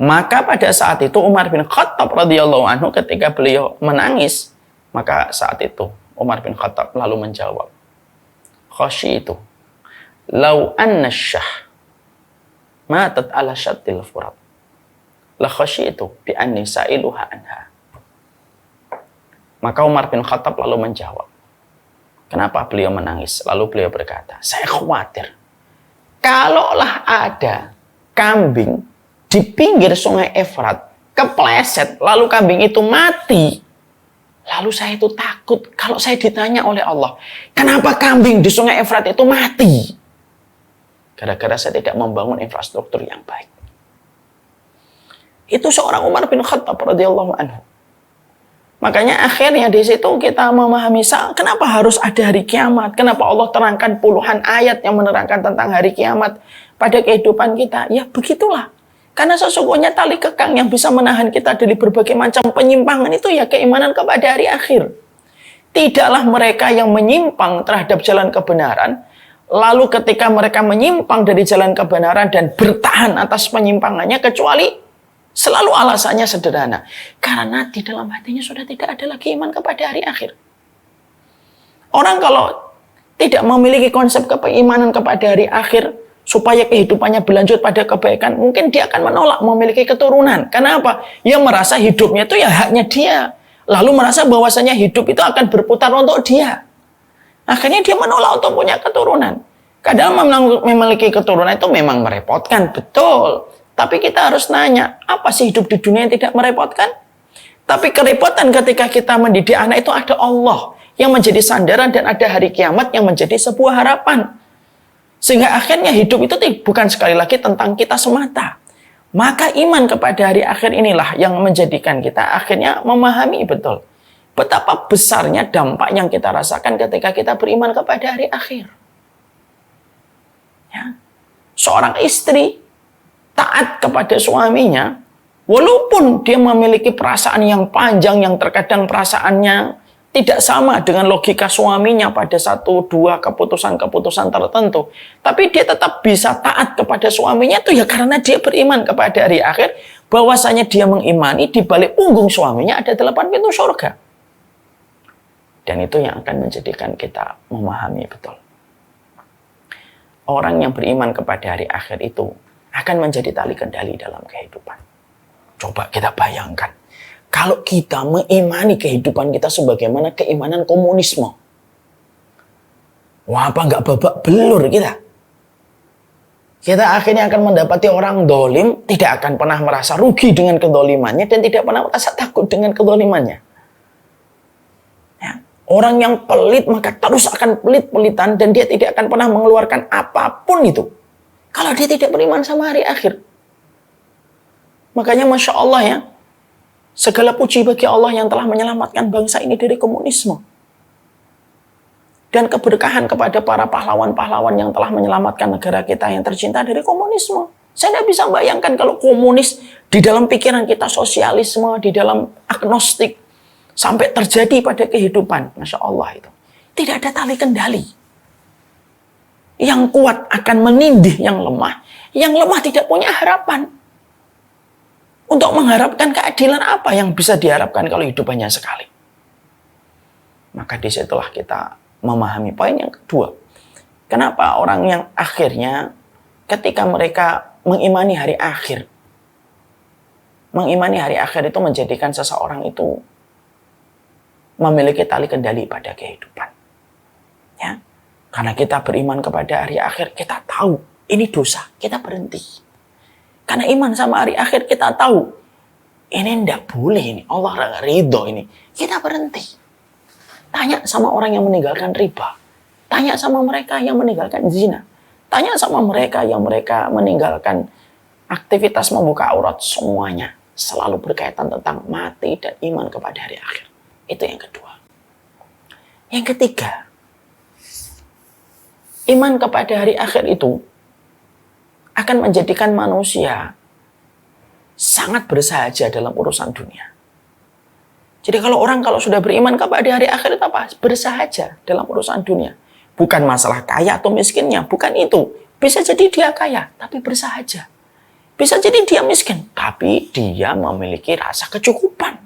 Maka pada saat itu Umar bin Khattab radhiyallahu anhu ketika beliau menangis, maka saat itu Umar bin Khattab lalu menjawab, khasyitu law anna syah matat ala syattil furat la khasyitu bi anni sa'iluha anha. Maka Umar bin Khattab lalu menjawab, kenapa beliau menangis? Lalu beliau berkata, saya khawatir kalaulah ada kambing di pinggir sungai Efrat kepleset lalu kambing itu mati, lalu saya itu takut kalau saya ditanya oleh Allah, kenapa kambing di sungai Efrat itu mati? Gara-gara saya tidak membangun infrastruktur yang baik. Itu seorang Umar bin Khattab radhiyallahu anhu. Makanya akhirnya di situ kita memahami kenapa harus ada hari kiamat. Kenapa Allah terangkan puluhan ayat yang menerangkan tentang hari kiamat pada kehidupan kita. Ya begitulah. Karena sesungguhnya tali kekang yang bisa menahan kita dari berbagai macam penyimpangan itu ya keimanan kepada hari akhir. Tidaklah mereka yang menyimpang terhadap jalan kebenaran, lalu ketika mereka menyimpang dari jalan kebenaran dan bertahan atas penyimpangannya, kecuali selalu alasannya sederhana. Karena di dalam hatinya sudah tidak ada lagi iman kepada hari akhir. Orang kalau tidak memiliki konsep keimanan kepada hari akhir, supaya kehidupannya berlanjut pada kebaikan, mungkin dia akan menolak memiliki keturunan. Kenapa? Dia merasa hidupnya itu ya haknya dia. Lalu merasa bahwasanya hidup itu akan berputar untuk dia. Akhirnya dia menolak untuk punya keturunan. Kadang memiliki keturunan itu memang merepotkan, betul. Tapi kita harus nanya, apa sih hidup di dunia yang tidak merepotkan? Tapi kerepotan ketika kita mendidik anak itu ada Allah yang menjadi sandaran dan ada hari kiamat yang menjadi sebuah harapan. Sehingga akhirnya hidup itu bukan sekali lagi tentang kita semata. Maka iman kepada hari akhir inilah yang menjadikan kita akhirnya memahami betul betapa besarnya dampak yang kita rasakan ketika kita beriman kepada hari akhir. Ya. Seorang istri taat kepada suaminya, walaupun dia memiliki perasaan yang panjang yang terkadang perasaannya tidak sama dengan logika suaminya pada 1-2 keputusan-keputusan tertentu. Tapi dia tetap bisa taat kepada suaminya itu ya karena dia beriman kepada hari akhir. Bahwasanya dia mengimani di balik punggung suaminya ada 8 pintu surga. Dan itu yang akan menjadikan kita memahami betul. Orang yang beriman kepada hari akhir itu akan menjadi tali kendali dalam kehidupan. Coba kita bayangkan. Kalau kita mengimani kehidupan kita sebagaimana keimanan komunisme. Wah, apa nggak babak belur kita? Kita akhirnya akan mendapati orang dolim, tidak akan pernah merasa rugi dengan kedolimannya, dan tidak pernah merasa takut dengan kedolimannya. Ya. Orang yang pelit, maka terus akan pelit-pelitan, dan dia tidak akan pernah mengeluarkan apapun itu. Kalau dia tidak beriman sama hari akhir. Makanya Masya Allah ya, segala puji bagi Allah yang telah menyelamatkan bangsa ini dari komunisme. Dan keberkahan kepada para pahlawan-pahlawan yang telah menyelamatkan negara kita yang tercinta dari komunisme. Saya tidak bisa bayangkan kalau komunis di dalam pikiran kita sosialisme, di dalam agnostik, sampai terjadi pada kehidupan. Masya Allah itu. Tidak ada tali kendali. Yang kuat akan menindih yang lemah. Yang lemah tidak punya harapan. Untuk mengharapkan keadilan apa yang bisa diharapkan kalau hidup hanya sekali? Maka disitulah kita memahami poin yang kedua. Kenapa orang yang akhirnya ketika mereka mengimani hari akhir. Mengimani hari akhir itu menjadikan seseorang itu memiliki tali kendali pada kehidupan. Ya. Karena kita beriman kepada hari akhir, kita tahu ini dosa, kita berhenti. Karena iman sama hari akhir kita tahu ini ndak boleh ini, Allah nggak ridho ini. Kita berhenti. Tanya sama orang yang meninggalkan riba. Tanya sama mereka yang meninggalkan zina. Tanya sama mereka yang mereka meninggalkan aktivitas membuka aurat, semuanya selalu berkaitan tentang mati dan iman kepada hari akhir. Itu yang kedua. Yang ketiga, iman kepada hari akhir itu akan menjadikan manusia sangat bersahaja dalam urusan dunia. Jadi kalau sudah beriman kepada hari akhir itu apa? Bersahaja dalam urusan dunia. Bukan masalah kaya atau miskinnya, bukan itu. Bisa jadi dia kaya, tapi bersahaja. Bisa jadi dia miskin, tapi dia memiliki rasa kecukupan.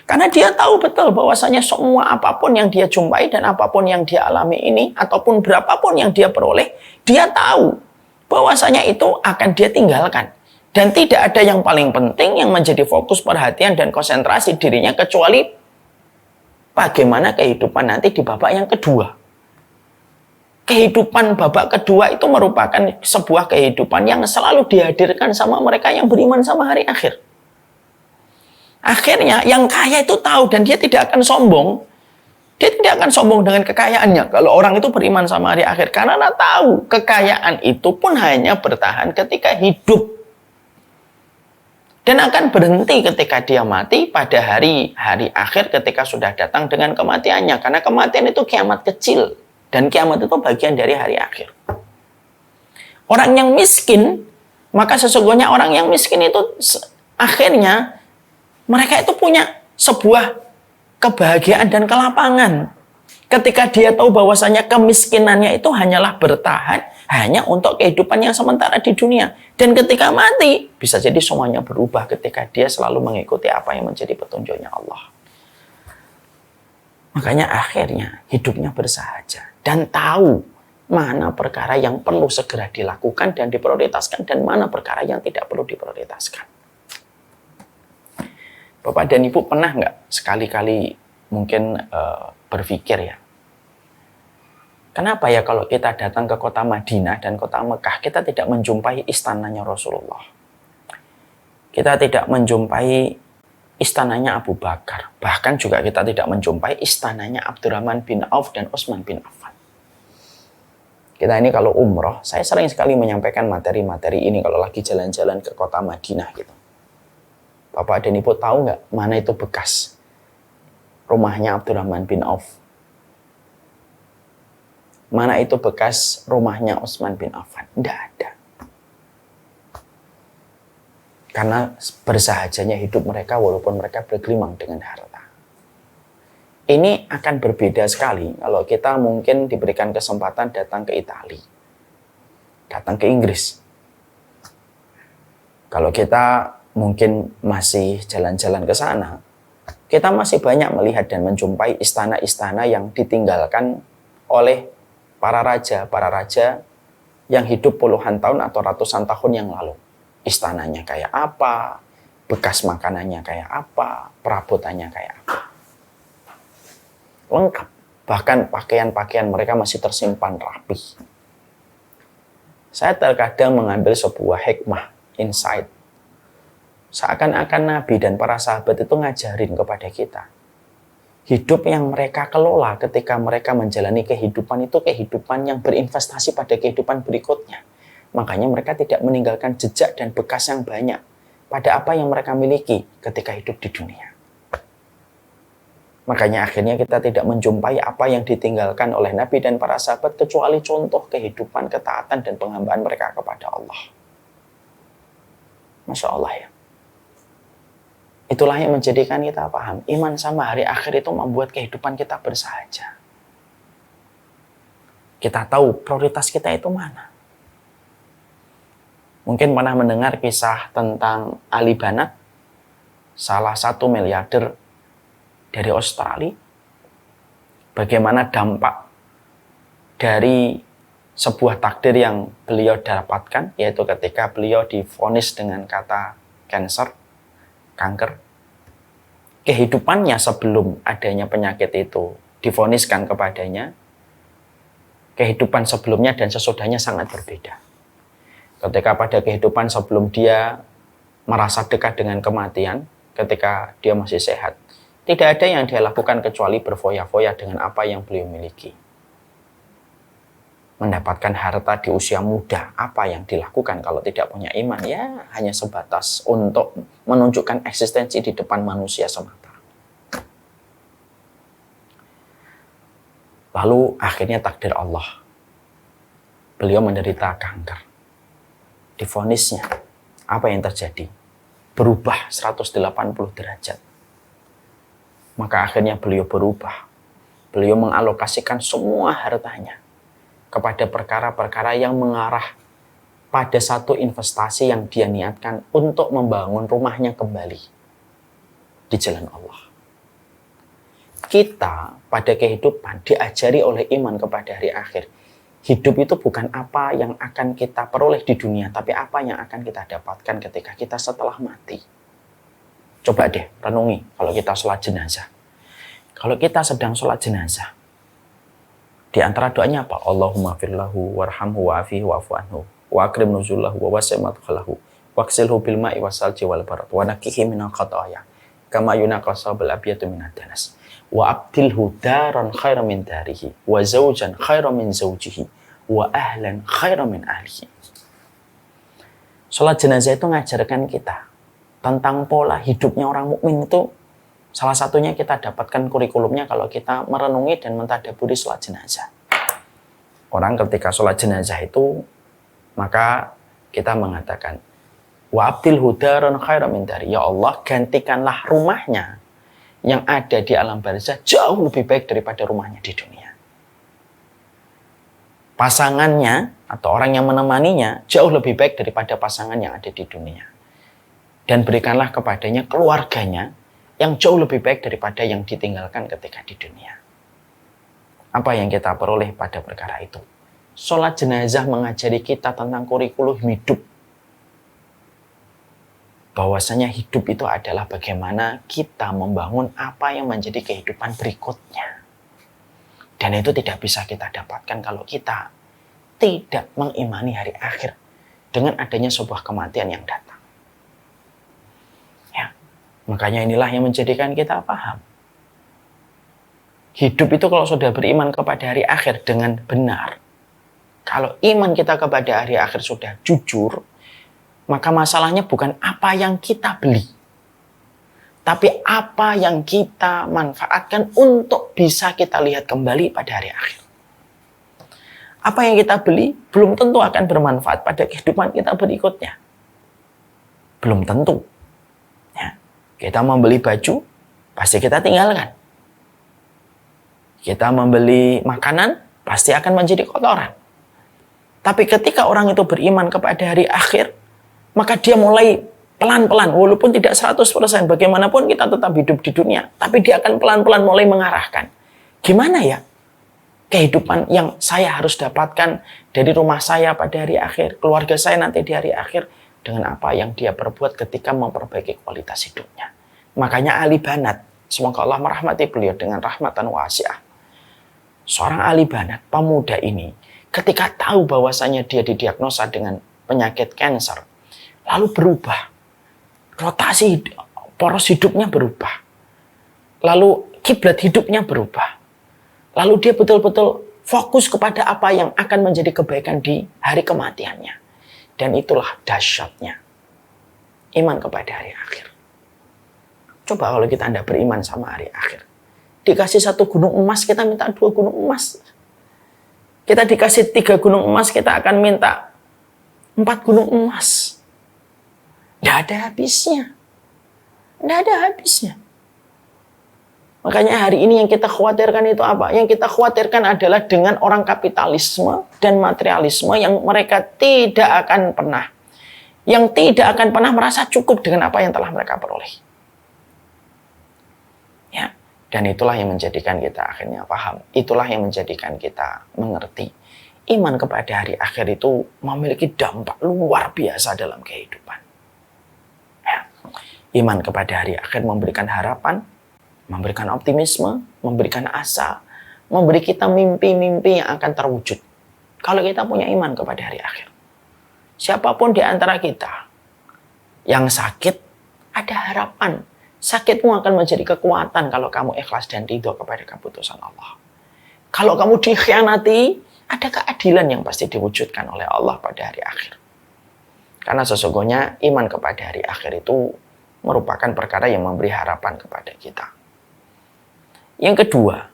Karena dia tahu betul bahwasanya semua apapun yang dia jumpai dan apapun yang dia alami ini, ataupun berapapun yang dia peroleh, dia tahu bahwasanya itu akan dia tinggalkan. Dan tidak ada yang paling penting yang menjadi fokus perhatian dan konsentrasi dirinya kecuali bagaimana kehidupan nanti di babak yang kedua. Kehidupan babak kedua itu merupakan sebuah kehidupan yang selalu dihadirkan sama mereka yang beriman sama hari akhir. Akhirnya yang kaya itu tahu dan dia tidak akan sombong. Dia tidak akan sombong dengan kekayaannya. Kalau orang itu beriman sama hari akhir. Karena tahu kekayaan itu pun hanya bertahan ketika hidup. Dan akan berhenti ketika dia mati pada hari akhir ketika sudah datang dengan kematiannya. Karena kematian itu kiamat kecil. Dan kiamat itu bagian dari hari akhir. Orang yang miskin, maka sesungguhnya orang yang miskin itu akhirnya mereka itu punya sebuah kebahagiaan dan kelapangan. Ketika dia tahu bahwasanya kemiskinannya itu hanyalah bertahan hanya untuk kehidupan yang sementara di dunia. Dan ketika mati, bisa jadi semuanya berubah ketika dia selalu mengikuti apa yang menjadi petunjuknya Allah. Makanya akhirnya hidupnya bersahaja. Dan tahu mana perkara yang perlu segera dilakukan dan diprioritaskan dan mana perkara yang tidak perlu diprioritaskan. Bapak dan Ibu pernah nggak sekali-kali mungkin berpikir ya, kenapa ya kalau kita datang ke kota Madinah dan kota Mekah, kita tidak menjumpai istananya Rasulullah. Kita tidak menjumpai istananya Abu Bakar. Bahkan juga kita tidak menjumpai istananya Abdurrahman bin Auf dan Utsman bin Affan. Kita ini kalau umroh, saya sering sekali menyampaikan materi-materi ini kalau lagi jalan-jalan ke kota Madinah gitu. Bapak dan Ibu tahu nggak mana itu bekas rumahnya Abdurrahman bin Auf? Mana itu bekas rumahnya Utsman bin Affan? Tidak ada. Karena bersahajanya hidup mereka walaupun mereka bergelimang dengan harta. Ini akan berbeda sekali kalau kita mungkin diberikan kesempatan datang ke Italia, datang ke Inggris. Kalau kita mungkin masih jalan-jalan ke sana, kita masih banyak melihat dan menjumpai istana-istana yang ditinggalkan oleh para raja yang hidup puluhan tahun atau ratusan tahun yang lalu. Istananya kayak apa, bekas makanannya kayak apa, perabotannya kayak apa. Lengkap. Bahkan pakaian-pakaian mereka masih tersimpan rapi. Saya terkadang mengambil sebuah hikmah, insight. Seakan-akan Nabi dan para sahabat itu ngajarin kepada kita. Hidup yang mereka kelola ketika mereka menjalani kehidupan itu kehidupan yang berinvestasi pada kehidupan berikutnya. Makanya mereka tidak meninggalkan jejak dan bekas yang banyak pada apa yang mereka miliki ketika hidup di dunia. Makanya akhirnya kita tidak menjumpai apa yang ditinggalkan oleh Nabi dan para sahabat kecuali contoh kehidupan, ketaatan, dan penghambaan mereka kepada Allah. Masya Allah ya. Itulah yang menjadikan kita paham. Iman sama hari akhir itu membuat kehidupan kita bersahaja. Kita tahu prioritas kita itu mana. Mungkin pernah mendengar kisah tentang Ali Banat, salah satu miliarder dari Australia. Bagaimana dampak dari sebuah takdir yang beliau dapatkan, yaitu ketika beliau divonis dengan kata kanker. Kehidupannya sebelum adanya penyakit itu divoniskan kepadanya, kehidupan sebelumnya dan sesudahnya sangat berbeda. Ketika pada kehidupan sebelum dia merasa dekat dengan kematian, ketika dia masih sehat, tidak ada yang dia lakukan kecuali berfoya-foya dengan apa yang beliau miliki. mendapatkan harta di usia muda, apa yang dilakukan kalau tidak punya iman? Ya, hanya sebatas untuk menunjukkan eksistensi di depan manusia semata. Lalu akhirnya takdir Allah. Beliau menderita kanker. Divonisnya, apa yang terjadi? Berubah 180 derajat. Maka akhirnya beliau berubah. Beliau mengalokasikan semua hartanya kepada perkara-perkara yang mengarah pada satu investasi yang dia niatkan untuk membangun rumahnya kembali di jalan Allah. Kita pada kehidupan diajari oleh iman kepada hari akhir. Hidup itu bukan apa yang akan kita peroleh di dunia, tapi apa yang akan kita dapatkan ketika kita setelah mati. Coba deh renungi kalau kita sholat jenazah. Kalau kita sedang sholat jenazah, di antara doanya apa? Allahumma firlahu warhamhu wa'afihi wa'fu anhu wa akrim nuzulahu wa wasi' madkhalahu waqsilhu bil ma'i wasalji wal barad wa naqihi minal khataaya kama yunaqqa sabal abyatu minad danas wa abdilhu daran khairan min darihi wa zawjan khairan min zawjihi wa ahlan khairan min ahlihi. Salat jenazah itu ngajarkan kita tentang pola hidupnya orang mukmin itu. Salah satunya kita dapatkan kurikulumnya kalau kita merenungi dan mentadaburi sholat jenazah. Orang ketika sholat jenazah itu, maka kita mengatakan, wa abdil hudaran khairan min dari. Ya Allah, gantikanlah rumahnya yang ada di alam barzah jauh lebih baik daripada rumahnya di dunia. Pasangannya atau orang yang menemaninya jauh lebih baik daripada pasangan yang ada di dunia. Dan berikanlah kepadanya keluarganya yang jauh lebih baik daripada yang ditinggalkan ketika di dunia. Apa yang kita peroleh pada perkara itu? Sholat jenazah mengajari kita tentang kurikulum hidup. Bahwasanya hidup itu adalah bagaimana kita membangun apa yang menjadi kehidupan berikutnya. Dan itu tidak bisa kita dapatkan kalau kita tidak mengimani hari akhir dengan adanya sebuah kematian yang datang. Makanya inilah yang menjadikan kita paham. Hidup itu kalau sudah beriman kepada hari akhir dengan benar. Kalau iman kita kepada hari akhir sudah jujur, maka masalahnya bukan apa yang kita beli. Tapi apa yang kita manfaatkan untuk bisa kita lihat kembali pada hari akhir. Apa yang kita beli belum tentu akan bermanfaat pada kehidupan kita berikutnya. Belum tentu. Kita membeli baju, pasti kita tinggalkan. Kita membeli makanan, pasti akan menjadi kotoran. Tapi ketika orang itu beriman kepada hari akhir, maka dia mulai pelan-pelan, walaupun tidak 100%, bagaimanapun kita tetap hidup di dunia, tapi dia akan pelan-pelan mulai mengarahkan. Gimana ya kehidupan yang saya harus dapatkan dari rumah saya pada hari akhir, keluarga saya nanti di hari akhir, dengan apa yang dia perbuat ketika memperbaiki kualitas hidupnya. Makanya Ali Banat, semoga Allah merahmati beliau dengan rahmatan wasi'ah. Seorang Ali Banat, pemuda ini, ketika tahu bahwasanya dia didiagnosa dengan penyakit kanker, lalu berubah. Rotasi poros hidupnya berubah. Lalu kiblat hidupnya berubah. Lalu dia betul-betul fokus kepada apa yang akan menjadi kebaikan di hari kematiannya. Dan itulah dahsyatnya iman kepada hari akhir. Coba kalau kita tidak beriman sama hari akhir. Dikasih 1 gunung emas, kita minta 2 gunung emas. Kita dikasih 3 gunung emas, kita akan minta 4 gunung emas. Tidak ada habisnya. Tidak ada habisnya. Makanya hari ini yang kita khawatirkan itu apa? Yang kita khawatirkan adalah dengan orang kapitalisme dan materialisme yang mereka tidak akan pernah. Yang tidak akan pernah merasa cukup dengan apa yang telah mereka peroleh. Ya, dan itulah yang menjadikan kita akhirnya paham. Itulah yang menjadikan kita mengerti. Iman kepada hari akhir itu memiliki dampak luar biasa dalam kehidupan. Ya. Iman kepada hari akhir memberikan harapan, memberikan optimisme, memberikan asa, memberi kita mimpi-mimpi yang akan terwujud. Kalau kita punya iman kepada hari akhir. Siapapun di antara kita yang sakit, ada harapan. Sakitmu akan menjadi kekuatan kalau kamu ikhlas dan ridho kepada keputusan Allah. Kalau kamu dikhianati, ada keadilan yang pasti diwujudkan oleh Allah pada hari akhir. Karena sesungguhnya iman kepada hari akhir itu merupakan perkara yang memberi harapan kepada kita. Yang kedua,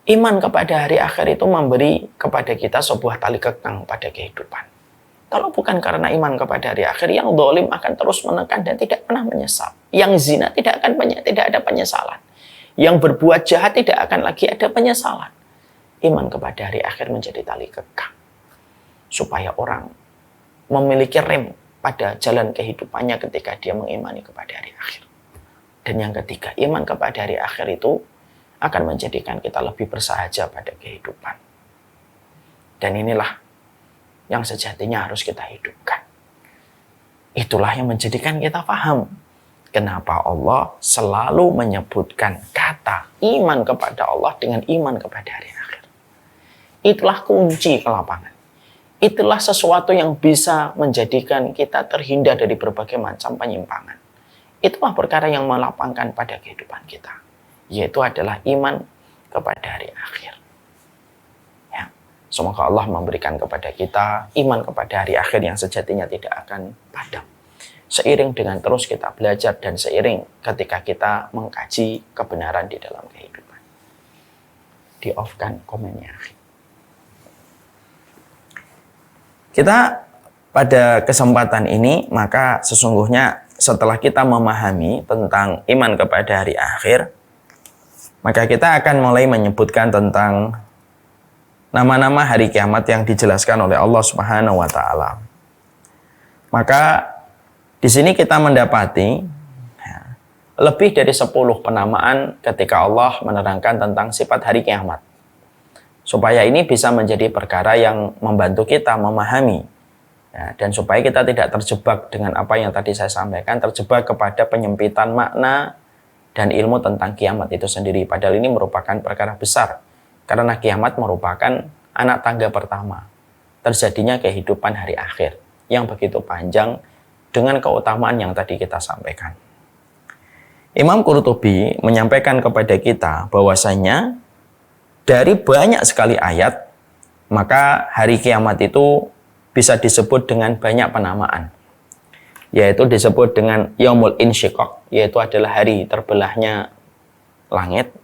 iman kepada hari akhir itu memberi kepada kita sebuah tali kekang pada kehidupan. Kalau bukan karena iman kepada hari akhir, yang zalim akan terus menekan dan tidak pernah menyesal. Yang zina tidak ada penyesalan. Yang berbuat jahat tidak akan lagi ada penyesalan. Iman kepada hari akhir menjadi tali kekang. Supaya orang memiliki rem pada jalan kehidupannya ketika dia mengimani kepada hari akhir. Dan yang ketiga, iman kepada hari akhir itu akan menjadikan kita lebih bersahaja pada kehidupan. Dan inilah yang sejatinya harus kita hidupkan. Itulah yang menjadikan kita paham kenapa Allah selalu menyebutkan kata iman kepada Allah dengan iman kepada hari akhir. Itulah kunci kelapangan. Itulah sesuatu yang bisa menjadikan kita terhindar dari berbagai macam penyimpangan. Itulah perkara yang melapangkan pada kehidupan kita, yaitu adalah iman kepada hari akhir. Ya. Semoga Allah memberikan kepada kita iman kepada hari akhir yang sejatinya tidak akan padam. Seiring dengan terus kita belajar dan seiring ketika kita mengkaji kebenaran di dalam kehidupan. Di-off-kan komennya. Kita pada kesempatan ini, maka sesungguhnya setelah kita memahami tentang iman kepada hari akhir, maka kita akan mulai menyebutkan tentang nama-nama hari kiamat yang dijelaskan oleh Allah Subhanahu wa taala. Maka di sini kita mendapati lebih dari 10 penamaan ketika Allah menerangkan tentang sifat hari kiamat. Supaya ini bisa menjadi perkara yang membantu kita memahami. Ya, dan supaya kita tidak terjebak dengan apa yang tadi saya sampaikan, terjebak kepada penyempitan makna dan ilmu tentang kiamat itu sendiri. Padahal ini merupakan perkara besar. Karena kiamat merupakan anak tangga pertama terjadinya kehidupan hari akhir yang begitu panjang dengan keutamaan yang tadi kita sampaikan. Imam Qurtubi menyampaikan kepada kita bahwasanya dari banyak sekali ayat, maka hari kiamat itu bisa disebut dengan banyak penamaan. Yaitu disebut dengan Yaumul Insyiqaq, yaitu adalah hari terbelahnya langit.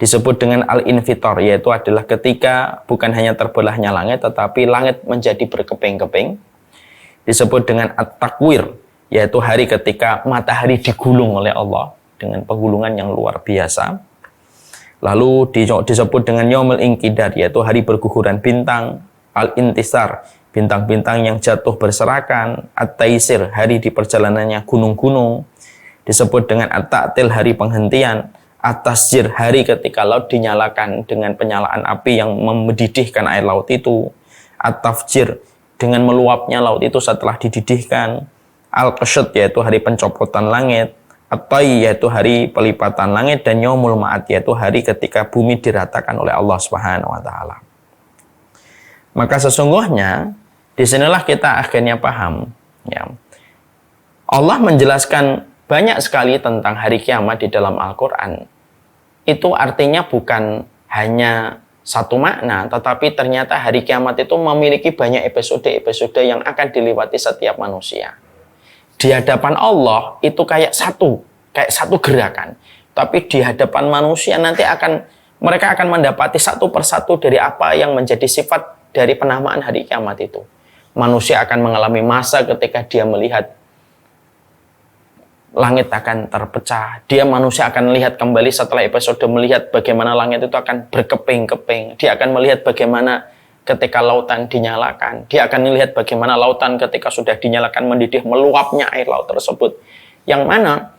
Disebut dengan Al-Infitor, yaitu adalah ketika bukan hanya terbelahnya langit, tetapi langit menjadi berkeping-keping. Disebut dengan At-Takwir, yaitu hari ketika matahari digulung oleh Allah dengan penggulungan yang luar biasa. Lalu disebut dengan Yaumul Inqidar, yaitu hari berguguran bintang. Al-Intisar, bintang-bintang yang jatuh berserakan. At-Taisir, hari di perjalanannya gunung-gunung. Disebut dengan At-Ta'til, hari penghentian. At-Tasjir, hari ketika laut dinyalakan dengan penyalaan api yang mendidihkan air laut itu. At-Tafjir, dengan meluapnya laut itu setelah dididihkan. Al-Qasyd, yaitu hari pencopotan langit. At-Tai, yaitu hari pelipatan langit, dan Yaumul Ma'ad, yaitu hari ketika bumi diratakan oleh Allah Subhanahu wa taala. Maka sesungguhnya disinilah kita akhirnya paham, ya. Allah menjelaskan banyak sekali tentang hari kiamat di dalam Al-Qur'an. Itu artinya bukan hanya satu makna, tetapi ternyata hari kiamat itu memiliki banyak episode-episode yang akan dilewati setiap manusia. Di hadapan Allah itu kayak satu gerakan. Tapi di hadapan manusia nanti mereka akan mendapati satu persatu dari apa yang menjadi sifat dari penamaan hari kiamat itu. Manusia akan mengalami masa ketika dia melihat langit akan terpecah. Manusia akan melihat kembali setelah episode melihat bagaimana langit itu akan berkeping-keping. Dia akan melihat bagaimana ketika lautan dinyalakan. Dia akan melihat bagaimana lautan ketika sudah dinyalakan mendidih, meluapnya air laut tersebut. Yang mana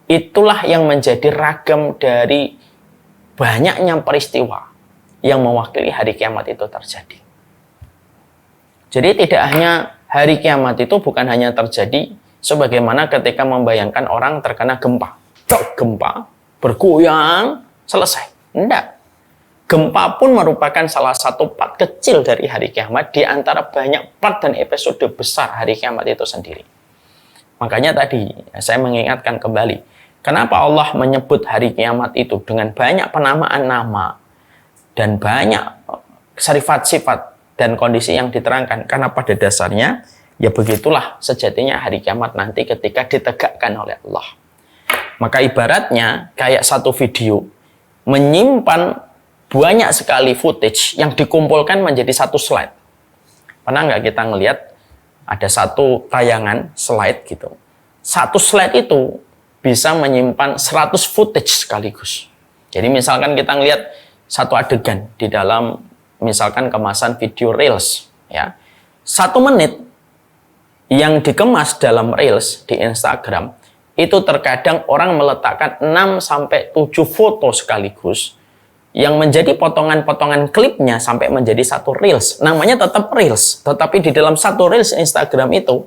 itulah yang menjadi ragam dari banyaknya peristiwa yang mewakili hari kiamat itu terjadi. Jadi tidak hanya hari kiamat itu bukan hanya terjadi sebagaimana ketika membayangkan orang terkena gempa. Gempa, bergoyang, selesai. Tidak. Gempa pun merupakan salah satu part kecil dari hari kiamat di antara banyak part dan episode besar hari kiamat itu sendiri. Makanya tadi saya mengingatkan kembali, kenapa Allah menyebut hari kiamat itu dengan banyak penamaan nama dan banyak sifat-sifat dan kondisi yang diterangkan. Karena pada dasarnya, ya begitulah sejatinya hari kiamat nanti ketika ditegakkan oleh Allah. Maka ibaratnya kayak satu video menyimpan banyak sekali footage yang dikumpulkan menjadi satu slide. Pernah nggak kita ngelihat ada satu tayangan slide gitu. Satu slide itu bisa menyimpan 100 footage sekaligus. Jadi misalkan kita ngelihat satu adegan di dalam misalkan kemasan video Reels, ya. 1 menit yang dikemas dalam Reels di Instagram, itu terkadang orang meletakkan 6-7 foto sekaligus yang menjadi potongan-potongan klipnya sampai menjadi satu Reels. Namanya tetap Reels, tetapi di dalam satu Reels Instagram itu,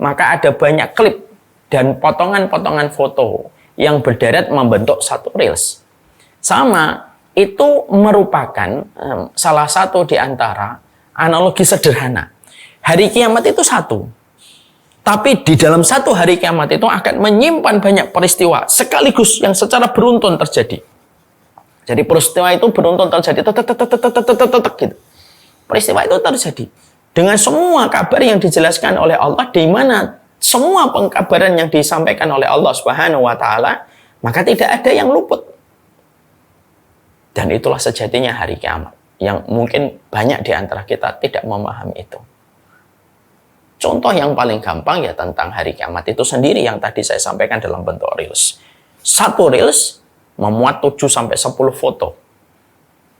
maka ada banyak klip dan potongan-potongan foto yang berderet membentuk satu Reels. Sama, itu merupakan salah satu di antara analogi sederhana. Hari kiamat itu satu. Tapi di dalam satu hari kiamat itu akan menyimpan banyak peristiwa sekaligus yang secara beruntun terjadi. Jadi peristiwa itu beruntun terjadi. Gitu. Peristiwa itu terjadi. Dengan semua kabar yang dijelaskan oleh Allah, di mana semua pengkabaran yang disampaikan oleh Allah Subhanahu wa Ta'ala, maka tidak ada yang luput. Dan itulah sejatinya hari kiamat, yang mungkin banyak di antara kita tidak memahami itu. Contoh yang paling gampang ya tentang hari kiamat itu sendiri yang tadi saya sampaikan dalam bentuk Reels. Satu Reels memuat 7-10 foto.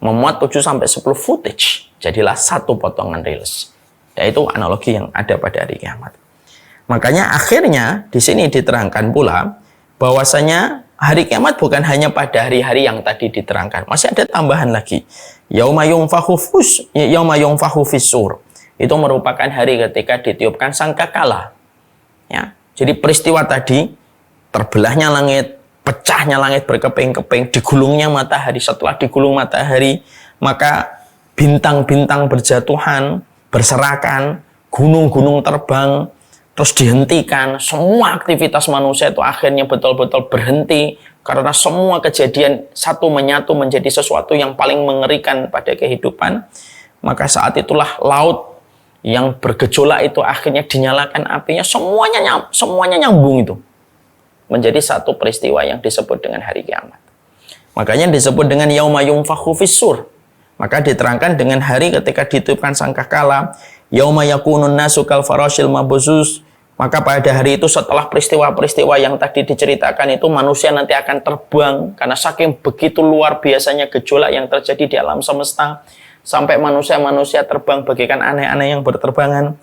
Memuat 7-10 footage. Jadilah satu potongan Reels. Dan itu analogi yang ada pada hari kiamat. Makanya akhirnya di sini diterangkan pula bahwasanya hari kiamat bukan hanya pada hari-hari yang tadi diterangkan. Masih ada tambahan lagi. Yauma yunfakhu fis-sur. Itu merupakan hari ketika ditiupkan sangkakala. Ya. Jadi peristiwa tadi, terbelahnya langit, pecahnya langit berkeping-keping, digulungnya matahari. Setelah digulung matahari, maka bintang-bintang berjatuhan, berserakan, gunung-gunung terbang, terus dihentikan. Semua aktivitas manusia itu akhirnya betul-betul berhenti karena semua kejadian satu menyatu menjadi sesuatu yang paling mengerikan pada kehidupan. Maka saat itulah laut yang bergejolak itu akhirnya dinyalakan apinya, semuanya nyambung itu menjadi satu peristiwa yang disebut dengan hari kiamat. Makanya disebut dengan yauma yunfakhu fis-sur. Maka diterangkan dengan hari ketika ditiupkan sangkakala, yauma yakunun nasu kal farashil mabsus. Maka pada hari itu setelah peristiwa-peristiwa yang tadi diceritakan itu, manusia nanti akan terbang karena saking begitu luar biasanya gejolak yang terjadi di alam semesta. Sampai manusia-manusia terbang bagaikan aneh-aneh yang berterbangan.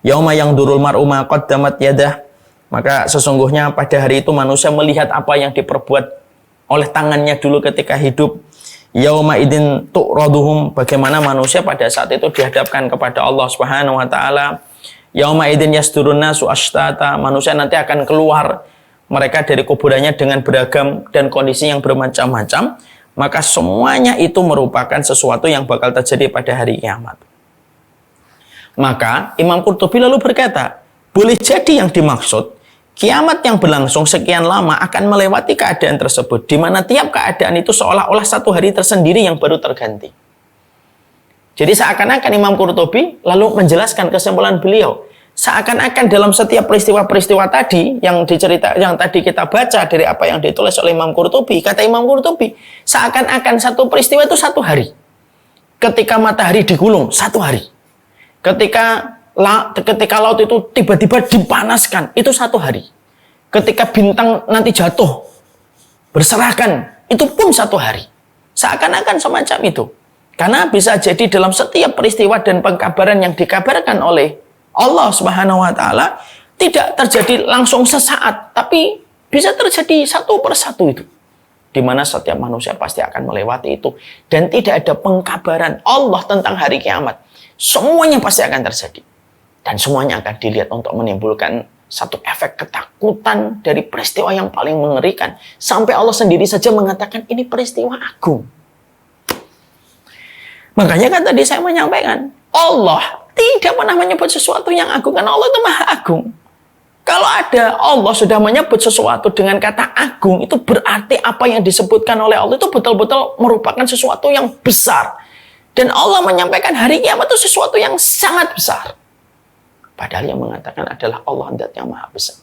Yauma yang durul mar'uma qaddamat yadah. Maka sesungguhnya pada hari itu manusia melihat apa yang diperbuat oleh tangannya dulu ketika hidup. Yauma idin tu'raduhum. Bagaimana manusia pada saat itu dihadapkan kepada Allah Subhanahu wa Ta'ala. Yauma idin yasdurun nasu ashtata. Manusia nanti akan keluar mereka dari kuburannya dengan beragam dan kondisi yang bermacam-macam. Maka semuanya itu merupakan sesuatu yang bakal terjadi pada hari kiamat. Maka Imam Qurtubi lalu berkata, boleh jadi yang dimaksud kiamat yang berlangsung sekian lama akan melewati keadaan tersebut, di mana tiap keadaan itu seolah-olah satu hari tersendiri yang baru terganti. Jadi seakan-akan Imam Qurtubi lalu menjelaskan kesimpulan beliau, seakan-akan dalam setiap peristiwa-peristiwa tadi yang tadi kita baca dari apa yang ditulis oleh Imam Qurtubi, kata Imam Qurtubi, seakan-akan satu peristiwa itu satu hari. Ketika matahari digulung, satu hari. Ketika laut itu tiba-tiba dipanaskan, itu satu hari. Ketika bintang nanti jatuh, berserakan, itu pun satu hari. Seakan-akan semacam itu. Karena bisa jadi dalam setiap peristiwa dan pengkabaran yang dikabarkan oleh Allah Subhanahu wa Ta'ala tidak terjadi langsung sesaat, tapi bisa terjadi satu persatu itu. Di mana setiap manusia pasti akan melewati itu. Dan tidak ada pengkabaran Allah tentang hari kiamat. Semuanya pasti akan terjadi. Dan semuanya akan dilihat untuk menimbulkan satu efek ketakutan dari peristiwa yang paling mengerikan. Sampai Allah sendiri saja mengatakan ini peristiwa agung. Makanya kan tadi saya menyampaikan, Allah tidak pernah menyebut sesuatu yang agung, karena Allah itu maha agung. Kalau ada Allah sudah menyebut sesuatu dengan kata agung, itu berarti apa yang disebutkan oleh Allah itu betul-betul merupakan sesuatu yang besar. Dan Allah menyampaikan hari kiamat itu sesuatu yang sangat besar. Padahal yang mengatakan adalah Allah zat yang maha besar.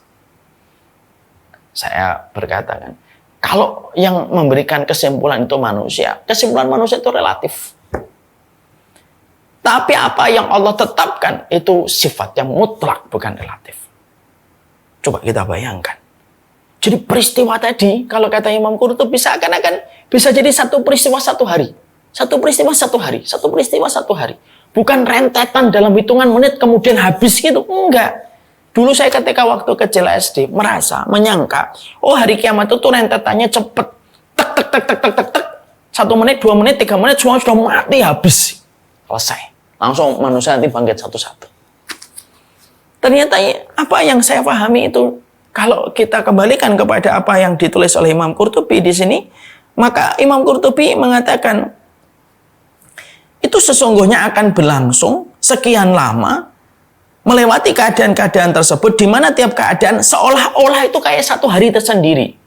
Saya berkata kan, kalau yang memberikan kesimpulan itu manusia, kesimpulan manusia itu relatif. Tapi apa yang Allah tetapkan itu sifat yang mutlak, bukan relatif. Coba kita bayangkan. Jadi peristiwa tadi, kalau kata Imam Qurtubi, seakan-akan bisa jadi satu peristiwa satu hari. Satu peristiwa satu hari. Satu peristiwa satu hari. Bukan rentetan dalam hitungan menit kemudian habis gitu. Enggak. Dulu saya ketika waktu kecil SD merasa, menyangka, oh hari kiamat itu rentetannya cepet. Tek, tek, tek, tek, tek, tek, tek. 1 menit, 2 menit, 3 menit, semua sudah mati, habis. Selesai. Langsung manusia nanti bangkit satu-satu. Ternyata apa yang saya pahami itu, kalau kita kembalikan kepada apa yang ditulis oleh Imam Qurtubi di sini, maka Imam Qurtubi mengatakan, itu sesungguhnya akan berlangsung sekian lama, melewati keadaan-keadaan tersebut, di mana tiap keadaan seolah-olah itu kayak satu hari tersendiri.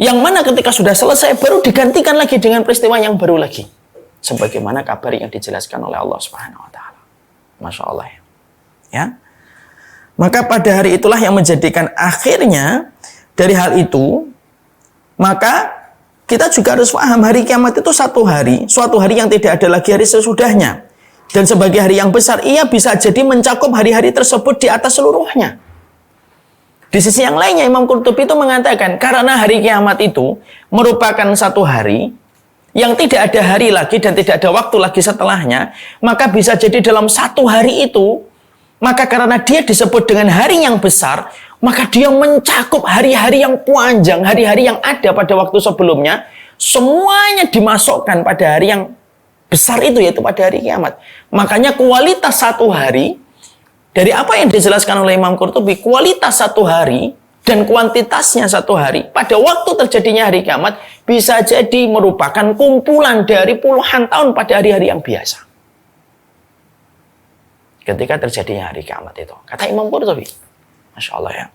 Yang mana ketika sudah selesai, baru digantikan lagi dengan peristiwa yang baru lagi. Sebagaimana kabar yang dijelaskan oleh Allah Subhanahu wa Ta'ala. Masya Allah ya. Ya. Maka pada hari itulah yang menjadikan akhirnya dari hal itu, maka kita juga harus paham hari kiamat itu satu hari, suatu hari yang tidak ada lagi hari sesudahnya. Dan sebagai hari yang besar, ia bisa jadi mencakup hari-hari tersebut di atas seluruhnya. Di sisi yang lainnya, Imam Qurtubi itu mengatakan, karena hari kiamat itu merupakan satu hari yang tidak ada hari lagi dan tidak ada waktu lagi setelahnya, maka bisa jadi dalam satu hari itu, maka karena dia disebut dengan hari yang besar, maka dia mencakup hari-hari yang panjang, hari-hari yang ada pada waktu sebelumnya, semuanya dimasukkan pada hari yang besar itu, yaitu pada hari kiamat. Makanya kualitas satu hari, dari apa yang dijelaskan oleh Imam Qurtubi, kualitas satu hari dan kuantitasnya satu hari, pada waktu terjadinya hari kiamat, bisa jadi merupakan kumpulan dari puluhan tahun pada hari-hari yang biasa. Ketika terjadinya hari kiamat itu, kata Imam Qurtubi. Masya Allah ya.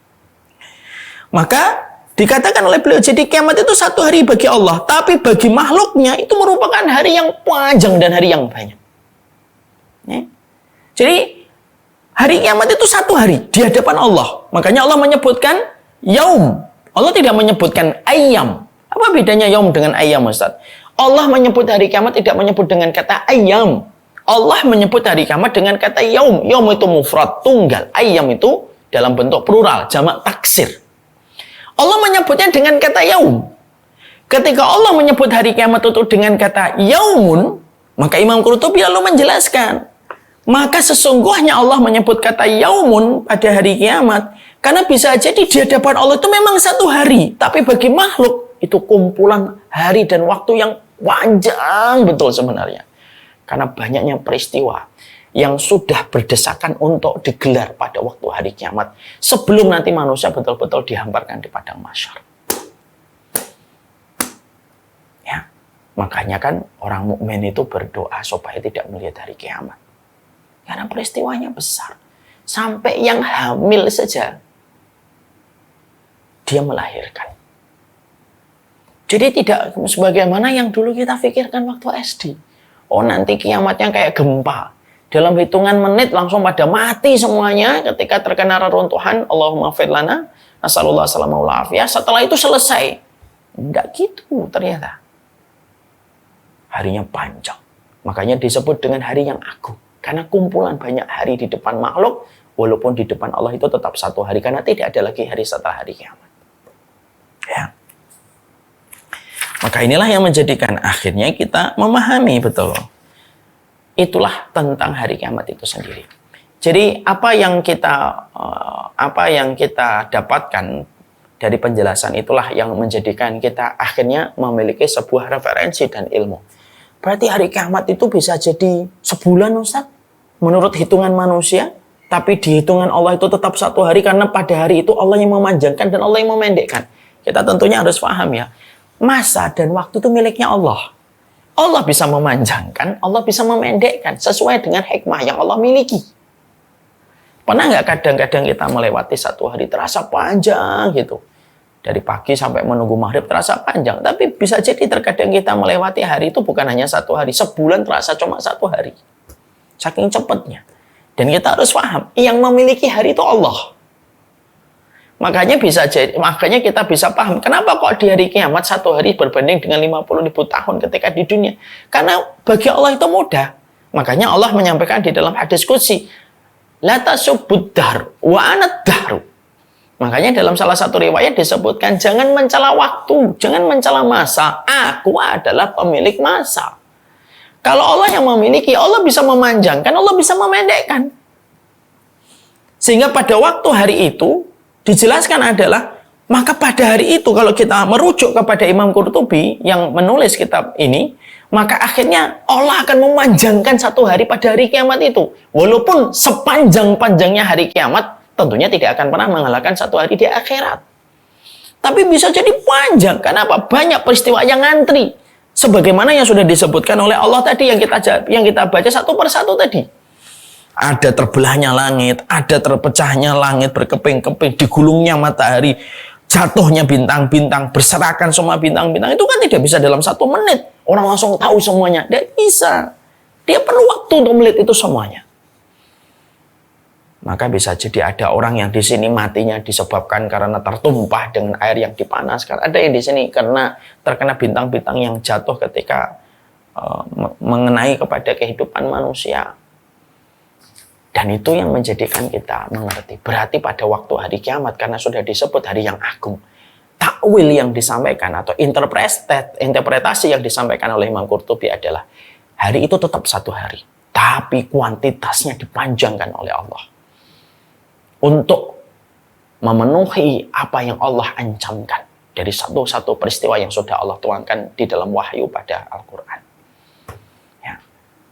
Maka dikatakan oleh beliau, jadi kiamat itu satu hari bagi Allah, tapi bagi makhluknya itu merupakan hari yang panjang dan hari yang banyak. Ya. Jadi hari kiamat itu satu hari di hadapan Allah. Makanya Allah menyebutkan yaum. Allah tidak menyebutkan ayam. Apa bedanya yaum dengan ayam, Ustaz? Allah menyebut hari kiamat tidak menyebut dengan kata ayam. Allah menyebut hari kiamat dengan kata yaum. Yaum itu mufrad, tunggal. Ayam itu dalam bentuk plural, jamak taksir. Allah menyebutnya dengan kata yaum. Ketika Allah menyebut hari kiamat itu dengan kata yaumun, maka Imam Qurtubi lalu menjelaskan, maka sesungguhnya Allah menyebut kata yaumun pada hari kiamat, karena bisa jadi di hadapan Allah itu memang satu hari, tapi bagi makhluk itu kumpulan hari dan waktu yang panjang betul sebenarnya. Karena banyaknya peristiwa yang sudah berdesakan untuk digelar pada waktu hari kiamat, sebelum nanti manusia betul-betul dihamparkan di padang mahsyar. Ya, makanya kan orang mukmin itu berdoa supaya tidak melihat hari kiamat. Karena peristiwanya besar. Sampai yang hamil saja dia melahirkan. Jadi tidak sebagaimana yang dulu kita pikirkan waktu SD. Oh, nanti kiamatnya kayak gempa. Dalam hitungan menit langsung pada mati semuanya ketika terkena reruntuhan. Allahumma fir lana, nasallallahu salamau la'afiyah. Setelah itu selesai. Enggak gitu ternyata. Harinya panjang. Makanya disebut dengan hari yang agung. Karena kumpulan banyak hari di depan makhluk, walaupun di depan Allah itu tetap satu hari. Karena tidak ada lagi hari setelah hari kiamat. Ya. Maka inilah yang menjadikan akhirnya kita memahami betul. Itulah tentang hari kiamat itu sendiri. Jadi apa yang kita dapatkan dari penjelasan itulah yang menjadikan kita akhirnya memiliki sebuah referensi dan ilmu. Berarti hari kiamat itu bisa jadi sebulan, Ustaz, menurut hitungan manusia, tapi di hitungan Allah itu tetap satu hari, karena pada hari itu Allah yang memanjangkan dan Allah yang memendekkan. Kita tentunya harus paham ya, masa dan waktu itu miliknya Allah. Allah bisa memanjangkan, Allah bisa memendekkan sesuai dengan hikmah yang Allah miliki. Pernah nggak kadang-kadang kita melewati satu hari terasa panjang gitu? Dari pagi sampai menunggu maghrib terasa panjang. Tapi bisa jadi terkadang kita melewati hari itu bukan hanya 1 hari. Sebulan terasa cuma 1 hari. Saking cepatnya. Dan kita harus paham, yang memiliki hari itu Allah. Makanya kita bisa paham, kenapa kok di hari kiamat 1 hari berbanding dengan 50.000 tahun ketika di dunia. Karena bagi Allah itu mudah. Makanya Allah menyampaikan di dalam hadis qudsi, la tasubbud dahr wa ana dahru. Makanya dalam salah satu riwayat disebutkan, jangan mencela waktu, jangan mencela masa. Aku adalah pemilik masa. Kalau Allah yang memiliki, Allah bisa memanjangkan, Allah bisa memendekkan. Sehingga pada waktu hari itu, dijelaskan adalah, maka pada hari itu kalau kita merujuk kepada Imam Qurtubi yang menulis kitab ini, maka akhirnya Allah akan memanjangkan 1 hari pada hari kiamat itu. Walaupun sepanjang-panjangnya hari kiamat, tentunya tidak akan pernah mengalahkan 1 hari di akhirat. Tapi bisa jadi panjang. Kenapa? Banyak peristiwa yang ngantri. Sebagaimana yang sudah disebutkan oleh Allah tadi, yang kita baca satu persatu tadi. Ada terbelahnya langit, ada terpecahnya langit berkeping-keping, digulungnya matahari, jatuhnya bintang-bintang, berserakan semua bintang-bintang. Itu kan tidak bisa dalam 1 menit. Orang langsung tahu semuanya. Tidak bisa. Dia perlu waktu untuk melihat itu semuanya. Maka bisa jadi ada orang yang di sini matinya disebabkan karena tertumpah dengan air yang dipanaskan. Ada yang di sini karena terkena bintang-bintang yang jatuh ketika mengenai kepada kehidupan manusia. Dan itu yang menjadikan kita mengerti. Berarti pada waktu hari kiamat, karena sudah disebut hari yang agung, takwil yang disampaikan atau interpretasi yang disampaikan oleh Imam Qurtubi adalah hari itu tetap 1 hari, tapi kuantitasnya dipanjangkan oleh Allah untuk memenuhi apa yang Allah ancamkan dari satu-satu peristiwa yang sudah Allah tuangkan di dalam wahyu pada Al-Quran. Ya.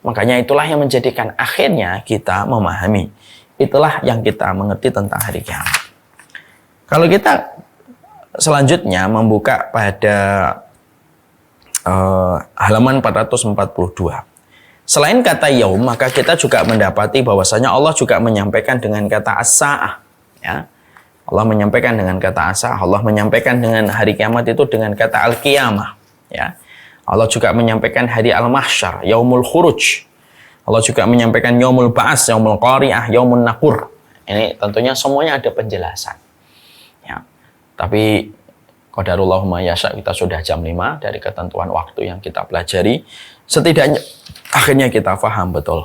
Makanya itulah yang menjadikan akhirnya kita memahami. Itulah yang kita mengerti tentang hari kiamat. Kalau kita selanjutnya membuka pada halaman 442. Selain kata yaum, maka kita juga mendapati bahwasanya Allah juga menyampaikan dengan kata as-sa'ah. Ya. Allah menyampaikan dengan kata as-sa'ah. Allah menyampaikan dengan hari kiamat itu dengan kata al-qiyamah. Ya. Allah juga menyampaikan hari al-mahsyar, yaumul khuruj. Allah juga menyampaikan yaumul ba'as, yaumul qari'ah, yaumun naqur. Ini tentunya semuanya ada penjelasan. Ya. Tapi qadarullahu ma yasha, kita sudah jam 5 dari ketentuan waktu yang kita pelajari. Setidaknya akhirnya kita paham betul.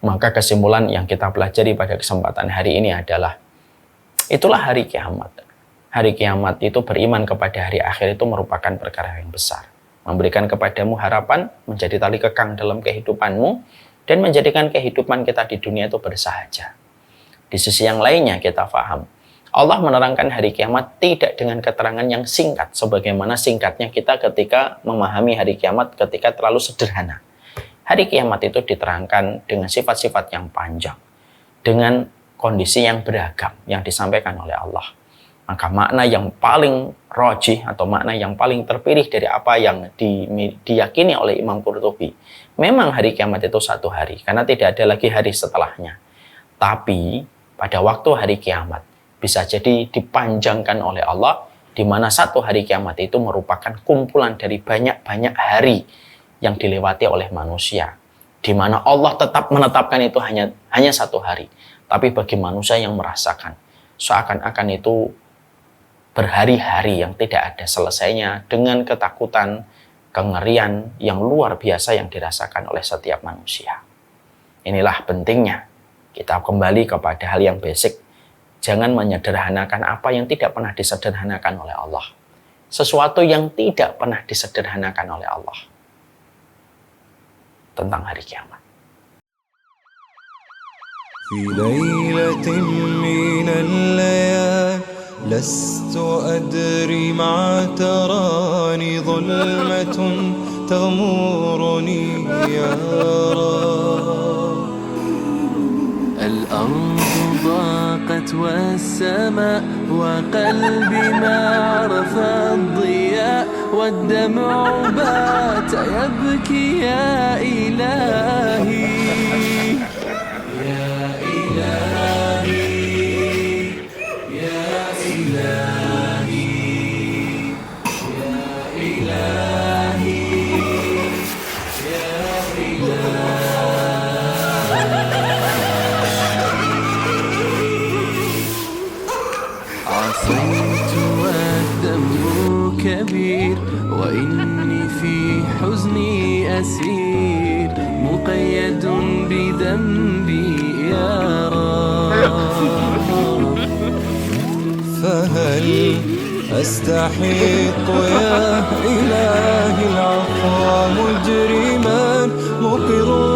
Maka kesimpulan yang kita pelajari pada kesempatan hari ini adalah itulah hari kiamat. Hari kiamat itu beriman kepada hari akhir itu merupakan perkara yang besar. Memberikan kepadamu harapan, menjadi tali kekang dalam kehidupanmu, dan menjadikan kehidupan kita di dunia itu bersahaja. Di sisi yang lainnya kita paham, Allah menerangkan hari kiamat tidak dengan keterangan yang singkat, sebagaimana singkatnya kita ketika memahami hari kiamat ketika terlalu sederhana. Hari kiamat itu diterangkan dengan sifat-sifat yang panjang, dengan kondisi yang beragam yang disampaikan oleh Allah. Maka makna yang paling rajih atau makna yang paling terpilih dari apa yang diyakini oleh Imam Qurtubi, memang hari kiamat itu 1 hari, karena tidak ada lagi hari setelahnya. Tapi pada waktu hari kiamat, bisa jadi dipanjangkan oleh Allah, di mana 1 hari kiamat itu merupakan kumpulan dari banyak-banyak hari yang dilewati oleh manusia, di mana Allah tetap menetapkan itu hanya 1 hari. Tapi bagi manusia yang merasakan seakan-akan itu berhari-hari yang tidak ada selesainya, dengan ketakutan, kengerian yang luar biasa yang dirasakan oleh setiap manusia. Inilah pentingnya kita kembali kepada hal yang basic. Jangan menyederhanakan apa yang tidak pernah disederhanakan oleh Allah. Sesuatu yang tidak pernah disederhanakan oleh Allah tentang hari kiamat. في ليلة من الليالي لست أدري ما تراني ظلمة تغمرني يا رب. الأرض ضاقت والسماء وقلبي ما عرف الضياء والدمع بات يبكي يا إلهي يا إلهي يا إلهي كبير وإني في حزني أسير مقيد بذنبي يا رب. فهل أستحق يا إلهي العفو مجرما مقر